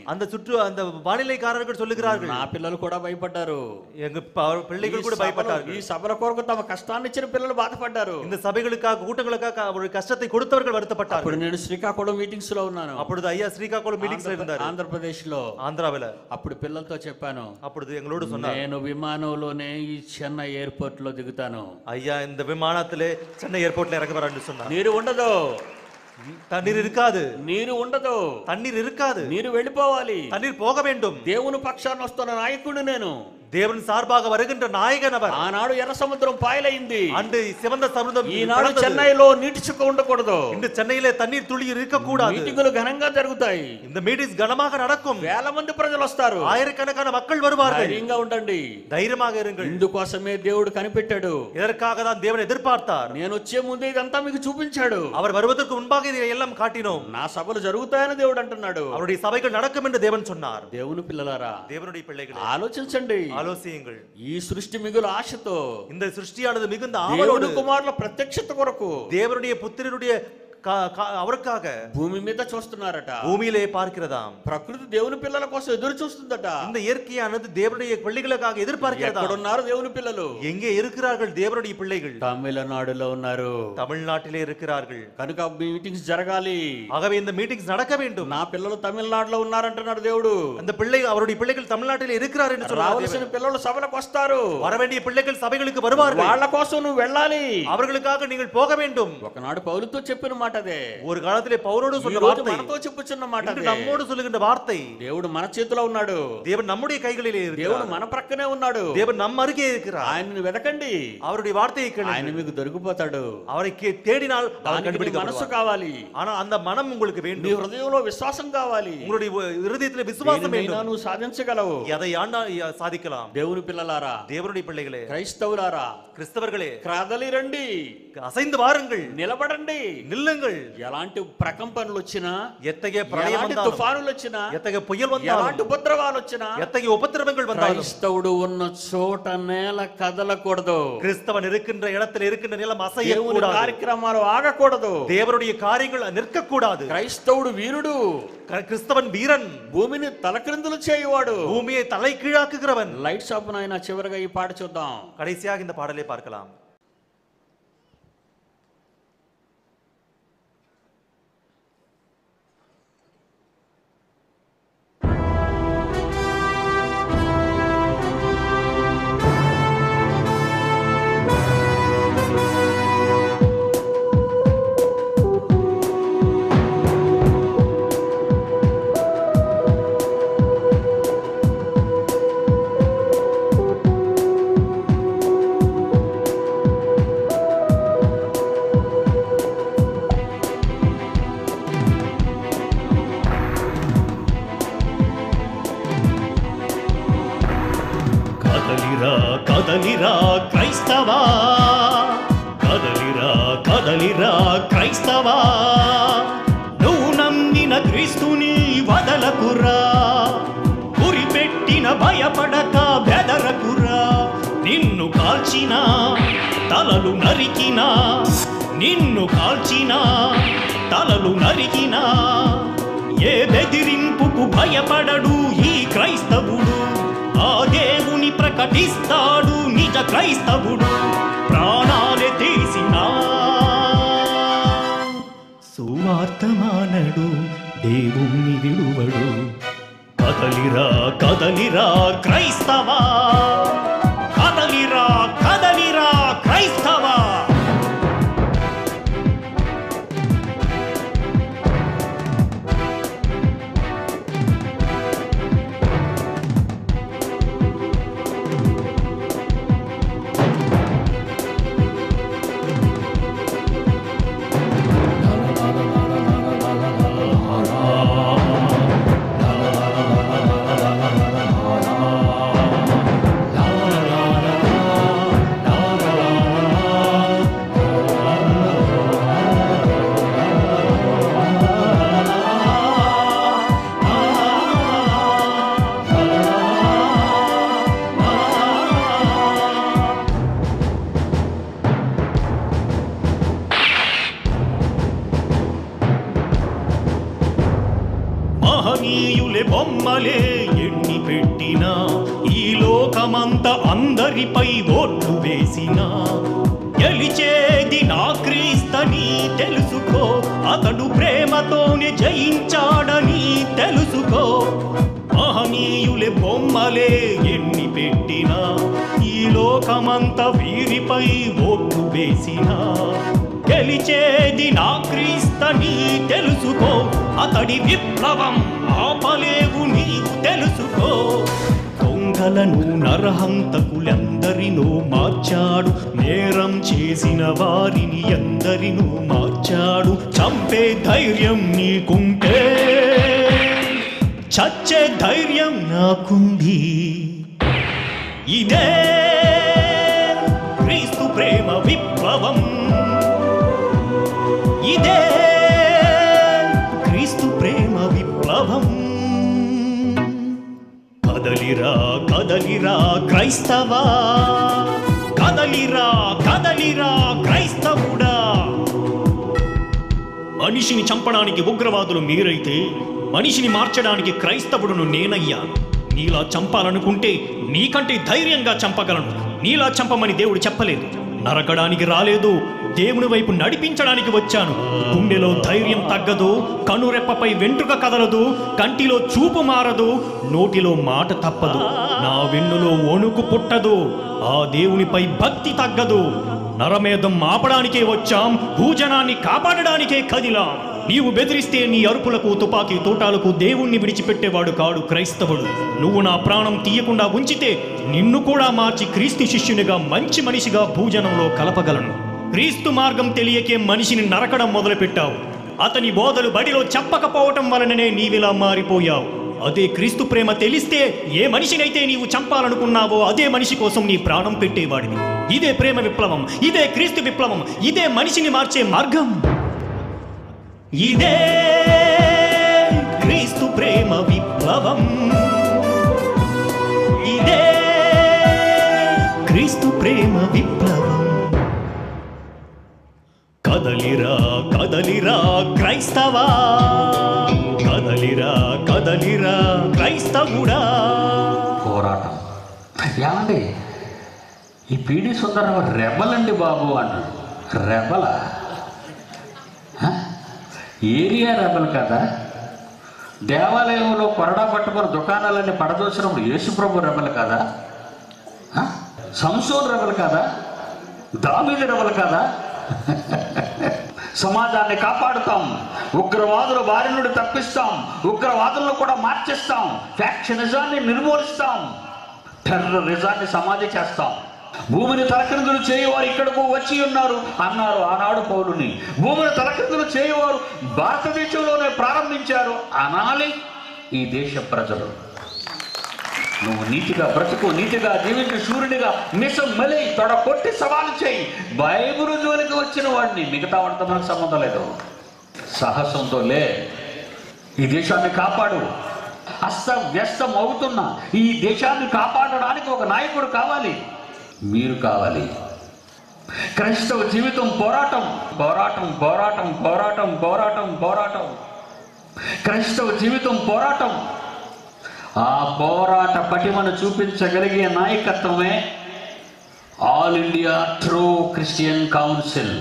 அந்த வானிலைக்காரர்கள் சொல்லுகிறார்கள். నా పిల్లలు కూడా భయపడ్డారు, எங்க பிள்ளைகள் கூட பயப்பட்டார்கள். ఈ సభల కొరకు తమ కష్టాన్ని ఇచ్చిన పిల్లలు బాధపడ్డారు, இந்த సభைகளுக்காக கூட்டங்களுக்காக அவருடைய కష్టத்தை கொடுத்தவர்கள் வருத்தப்பட்டார்கள். అప్పుడు నేను శ్రీకాకుళం మీటింగ్స్ లో ఉన్నాను. அப்பொழுது ஐயா ஸ்ரீகாகுளம் மீட்டிங்ஸ் ல இருந்தார், ఆంధ్రప్రదేశ్ లో, ஆந்திராவில. అప్పుడు పిల్లలతో చెప్పాను, அப்பொழுது எங்களோடு சொன்னார், నేను విమానంలోనే ఈ చెన్నై ఎయిర్పోర్ట్ లో దిగుతాను. ஐயா இந்த விமானத்திலே சென்னை ஏர்போர்ட்ல இறங்குவார் என்று சொன்னார். నీరు ఉండదు, தண்ணீர் இருக்காது, నీరు ఉండదు, தண்ணீர் இருக்காது, నీరు వెళ్ళిపోవాలి, தண்ணீர் போக வேண்டும். దేవుని పక్షాన వస్తున్న నాయకుడు నేను, தேவன் சார்பாக வருகின்ற நாயகன் அவர். ఆనాడు ఎర్ర సముద్రం పాయలైంది, அன்று சிவந்த సముద్రం. ఈనాడు చెన్నైలో నీటి చుక్క ఉండకూడదు, இந்த சென்னையிலே தண்ணீர் துளி இருக்க கூடாது. మీటింగులు ఘనంగా జరుగుతాయి, இந்த மீட்டிங்ஸ் கனமாக நடக்கும், వేల మంది ప్రజలు వస్తారు, ஆயிரக்கணக்கான மக்கள் வருவார்கள். ధైర్యంగా ఉండండి, தைரியமாக இருங்கள். ఇందుకోసమే దేవుడు కనిపెట్టాడు, இதற்காக தான் தேவன் எதிர்பார்த்தார். నేను వచ్చే ముందే ఇదంతా మీకు చూపించాడు, அவர் வருவதற்கு முன்பாக இதை எல்லாம் காட்டினோம். నా సభలు జరుగుతాయని దేవుడు అంటున్నాడు, அவருடைய సభைகள் நடக்கும் என்று தேவன் சொன்னார். దేవుని పిల్లలారా, தேவனுடைய பிள்ளைகளே, ఆలోచించండి, ஆலோசியுங்கள். ఈ సృష్టి మిగులు ఆశతో, இந்த சிருஷ்டியானது மிகுந்த దేవుని ஆவலோடு కుమారుల ప్రత్యక్షత కొరకు தேவனுடைய புத்திரனுடைய அவருக்காக భూమి మీద చూస్తున్నారట, பூமியிலே பார்க்கிறதாம். ప్రకృతి దేవుని పిల్లల కోసం ఎదురు చూస్తుందట, இந்த இயற்கையானது தேவனுடைய பிள்ளைகளுக்காக எதிர்பார்க்கிறதா. ఎక్కడ ఉన్నారు దేవుని పిల్లలు? எங்கே இருக்கிறார்கள் தேவனுடைய பிள்ளைகள்? తమిళనాడులో ఉన్నారు, தமிழ்நாட்டிலே இருக்கிறார்கள். కనుక మీటింగ్స్ జరగాలి, ஆகவே இந்த மீட்டிங்ஸ் நடக்க வேண்டும். నా పిల్లలు తమిళనాడులో ఉన్నారంటున్నాడు దేవుడు, அந்த அவருடைய பிள்ளைகள் தமிழ்நாட்டிலே இருக்கிறார் என்று சொல்றார். రావాల్సిన పిల్లలు సభలకు వస్తారు, வர வேண்டிய பிள்ளைகள் సభைகளுக்கு வருவார்கள். వాళ్ళ కోసం నువ్వు వెళ్ళాలి, அவர்களுக்காக நீங்கள் போக வேண்டும். ఒకనాడు పౌలుతో చెప్పిన మాట అదే, ஒரு காலத்திலே பவுலோடு சொன்ன வார்த்தை, మనతో చెప్పుచున్న మాట అదే, நம்மோடு சொல்லுகின்ற வார்த்தை. దేవుడు మన చేతిలో ఉన్నాడు, தேவன் நம்முடைய கைகளிலே இருக்கிறார், దేవుడు మన ప్రక్కనే ఉన్నాడు, தேவன் நம்ம அருகே இருக்கிறார். ఆయనను వెతకండి, அவருடைய வார்த்தையை கேளுங்கள், ఆయన మీకు దొరికిపోతాడు. அவரை தேடினால் அவர் கண்டுபிடிக்கப்படுவார். మనసు కావాలి, ஆனா அந்த மனம் உங்களுக்கு வேண்டும். నీ హృదయంలో విశ్వాసం కావాలి, உங்களுடைய இருதயத்திலே விசுவாசம் வேண்டும். నువ్వు సాధించగలవు, எதை சாதிக்கலாம். దేవుని పిల్లలారా, தேவனுடைய பிள்ளைகளே, క్రైస్తవులారా, கிறிஸ்தவர்களே, కదలి రండి, அசைந்து வாருங்கள், నిలబడండి, நில்லுங்கள். ఎలాంటి ప్రకంపనలు వచ్చినా, எத்தகைய பிரளயம் ఎలాంటి வந்தாலும், తుఫానులు వచ్చినా, எத்தகைய புயல் வந்தாலும், ఎలాంటి ఉపద్రవాలు వచ్చినా, எத்தகைய உபத்திரவங்கள் வந்தாலும், క్రైస్తవుడు ఉన్న చోట నేల కదలకూడదు, கிறிஸ்தவன் இருக்கின்ற இடத்தில் இருக்கின்ற நிலம் அசையக்கூடாது, కార్యక్రమాలు ఆగకూడదు, தேவனுடைய காரியங்கள் நிற்கக்கூடாது. క్రైస్తవుడు వీరుడు, கிறிஸ்தவன் வீரன், భూమిని తలక్రిందులు చేయవాడు, பூமியை தலை கீழாக்குகிறவன். లైట్స్ ఆఫ్ నాయన చివరిగా ఈ పాట చూద్దాం, கடைசியாக இந்த பாடலை பார்க்கலாம். కదలిరా క్రైస్తవా, కదలిరా కదలిరా క్రైస్తవా, నువ్వు నమ్మిన క్రీస్తుని వదలకురా, గురిపెట్టిన భయపడక బెదరకురా. నిన్ను కాల్చిన తలలు నరికినా, నిన్ను కాల్చిన తలలు నరికినా, ఏ బెదిరింపుకు భయపడడు ఈ క్రైస్తవుడు. ఆ దేవుని ప్రకటిస్తాడు నిజ క్రైస్తవుడు. ప్రాణాలే తీసినా సువార్త మానడు, దేవుణ్ణి విడువడు. కదలిరా కదలిరా క్రైస్తవా, కదలిరా కదలిరా క్రైస్తవా. మహనీయులే బొమ్మలే ఎన్ని పెట్టినా, ఈ లోకమంతా అందరిపై ఓట్లు వేసినా, గెలిచేది నా క్రీస్తని తెలుసుకో, అతడు ప్రేమతోనే జయించాడని తెలుసుకో. మహనీయులే బొమ్మలే ఎన్ని పెట్టినా, ఈ లోకమంతా వీరిపై ఓట్లు వేసినా, గెలిచేది నా క్రీస్తని తెలుసుకో, అతడి విప్లవం ఆపలేవు నీవు తెలుసుకో. దొంగలను నరహంతకులెందరినో మార్చాడు, నేరం చేసిన వారిని ఎందరినో మార్చాడు. చంపే ధైర్యం నీకుంటే చచ్చే ధైర్యం నాకుంది. ఇదే క్రీస్తు ప్రేమ విప్లవం, ఇదే క్రీస్తు ప్రేమ విప్లవం. కదలిరా కదలిరా క్రైస్తవా, కదలిరా కదలిరా క్రైస్తవుడా. మనిషిని చంపడానికి ఉగ్రవాదులు మీరైతే, మనిషిని మార్చడానికి క్రైస్తవుడును నేనయ్యా. నీలా చంపాలనుకుంటే నీకంటే ధైర్యంగా చంపగలను. నీలా చంపమని దేవుడు చెప్పలేదు, నరకడానికి రాలేదు, దేవుని వైపు నడిపించడానికి వచ్చాను. గుండెలో ధైర్యం తగ్గదు, కనురెప్పపై వెంట్రుక కదలదు, కంటిలో చూపు మారదు, నోటిలో మాట తప్పదు, నా వెన్నులో వణుకు పుట్టదు, ఆ దేవునిపై భక్తి తగ్గదు. నరమేధం ఆపడానికే వచ్చాం, భూజనాన్ని కాపాడడానికే కదిలాం. నీవు బెదిరిస్తే నీ అరుపులకు తుపాకీ తోటాలకు దేవుణ్ణి విడిచిపెట్టేవాడు కాడు క్రైస్తవుడు. నువ్వు నా ప్రాణం తీయకుండా ఉంచితే నిన్ను కూడా మార్చి క్రీస్తు శిష్యునిగా మంచి మనిషిగా భూజనంలో కలపగలను. క్రీస్తు మార్గం తెలియకే మనిషిని నరకడం మొదలుపెట్టావు. అతని బోధలు బడిలో చెప్పకపోవటం వలననే నీవిలా మారిపోయావు. అదే క్రీస్తు ప్రేమ తెలిస్తే ఏ మనిషినైతే నీవు చంపాలనుకున్నావో అదే మనిషి కోసం నీ ప్రాణం పెట్టేవాడివి. ఇదే ప్రేమ విప్లవం, ఇదే క్రీస్తు విప్లవం, ఇదే మనిషిని మార్చే మార్గం. ఇదే క్రీస్తు ప్రేమ విప్లవం, ఇదే క్రీస్తు ప్రేమ విప్లవం. కదలిరా కదలిరా క్రైస్తవా, కదలిరా కదలిరా క్రైస్తవుడా. పోరాటం ఏమండి, ఈ పీడి సుందరం రెబలండి బాబు అన్నాడు. రెబల ఏరియా రెబల్ కదా. దేవాలయంలో కొరడా పట్టుకుని దుకాణాలన్నీ పడదోసినప్పుడు యేసుప్రభు రెబల్ కదా. సంసోన్ రెబల్ కదా, దావీదు రెబల్ కదా. సమాజాన్ని కాపాడుతాం, ఉగ్రవాదుల బారి నుండి తప్పిస్తాం, ఉగ్రవాదులను కూడా మార్చేస్తాం, ఫ్యాక్షనిజాన్ని నిర్మూలిస్తాం, టెర్రరిజాన్ని సమాధి చేస్తాం. భూమిని తలక్రిందులు చేయవారు ఇక్కడకు వచ్చి ఉన్నారు అన్నారు ఆనాడు పౌలుని. భూమిని తలక్రిందులు చేయవారు భారతదేశంలోనే ప్రారంభించారు అనాలి ఈ దేశ ప్రజలు. నువ్వు నీతిగా బ్రతుకు, నీతిగా జీవించు, శూరునిగా మిసం మలి తొడ కొట్టి సవాలు చేయి. బైబిల్ జోలికి వచ్చిన వాడిని మిగతా వాడితో మనకు సంబంధం లేదు. సాహసంతో లే, ఈ దేశాన్ని కాపాడు. అస్తవ్యస్తం అవుతున్న ఈ దేశాన్ని కాపాడడానికి ఒక నాయకుడు కావాలి, మీరు కావాలి. క్రైస్తవ జీవితం పోరాటం, పోరాటం, పోరాటం, పోరాటం, పోరాటం, పోరాటం. క్రైస్తవ జీవితం పోరాటం. ఆ పోరాట పటిమను చూపించగలిగే నాయకత్వమే all India true Christian council.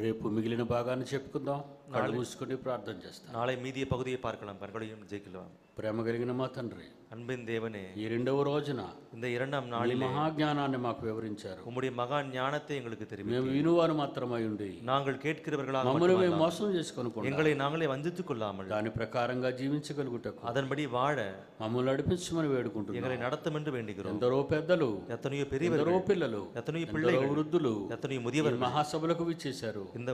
రేపు మిగిలిన భాగాన్ని చెప్పుకుందాం. కళ్ళు మూసుకొని ప్రార్థన చేస్తాం. நாளை மீதிய பகுதியை பார்க்கலாம். மறுபடியும் ஜெயிக்கலாம். ప్రేమ కలిగిన మా తండ్రి, அன்பின் தேவனே, ఈ రెండవ రోజున இந்த இரண்டாம் నీ நாளிலே మహాజ్ఞానాన్ని మాకు వివరించారు. உம்முடைய மகா ஞானத்தை எங்களுக்கு మేము தெரிவித்தீர். వినువారు మాత్రమై ఉండి நாங்கள் கேட்கிறவர்களாக మమ్మల్ని మేము மட்டுமல்ல, మోసం చేసుకొనుకుండా எங்களை நாங்களே வஞ்சித்துக் கொள்ளாமல் దాని ప్రకారంగా జీవించగలుగుటకు அதன்படி வாழ మమ్మల్ని నడిపించమని వేడుకుంటున్నాం. எங்களை நடத்தும் என்று வேண்டுகிறோம். ఎందరో పెద్దలు, எத்தனையோ ఎందరో பெரியவர்கள், పిల్లలు, எத்தனையோ ఎందరో பிள்ளைகள், వృద్ధులు எத்தனையோ ఈ முதியவர்கள் మహాసభలకు విచ్చేశారు. இந்த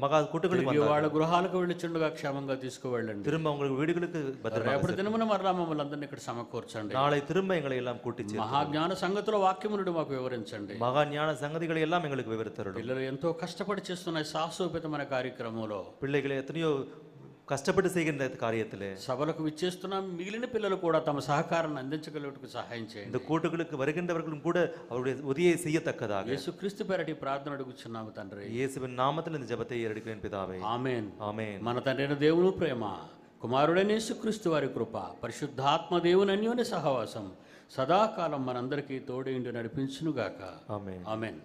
மகா கூட்டங்களுக்கு తిరిగి వాళ్ళ வந்தார்கள். గృహాలకు వెళ్ళిచుండగా క్షేమంగా తీసుకువెళ్ళండి. திரும்ப உங்களுக்கு வீடுகளுக்கு பத்திரமாக రేపటి சேர்த்து. దినమున మరలా మమ్మల్ని అందరినీ ఇక్కడ సమకూర్చండి. நாளை திரும்ப எங்களை எல்லாம் கூட்டி சேர்த்து. మహాజ్ఞాన సంగతుల వాక్యము నుండి మాకు వివరించండి. மகா ஞான சங்கதிகளை எல்லாம் எங்களுக்கு விவரித்தருளும். పిల్లలు ఎంతో కష్టపడి చేస్తున్న ఈ సాహసోపేతమైన కార్యక్రమంలో பிள்ளைகளை எத்தனையோ கஷ்டப்பட்டு செய்கின்ற காரியத்திலே సభలకు విచ్చేస్తున్న మిగిలిన పిల్లలు కూడా తమ సహకారాన్ని అందించగలుగుటకు సహాయం இந்த చేయండి. கூட்டுகளுக்கு வருகின்றவர்களும் கூட அவருடைய உதவியை செய்யத்தக்கதாக యేసుక్రీస్తు పేరటి ప్రార్థన అడుగుచున్నాము తండ్రి. இயேசுவின் நாமத்தில் இந்த ஜெபத்தை ஏறெடுக்கிறேன் பிதாவே. ఆమేన్. ஆமென். మన తండ్రి దేవుని ప్రేమ, కుమారుడైన యేసుక్రీస్తు వారి కృప, పరిశుద్ధాత్మ దేవుని అన్యోన్య సహవాసం సదాకాలం మనందరికీ తోడేండి నడిపించునుగాక. ఆమేన్. ఆమేన్.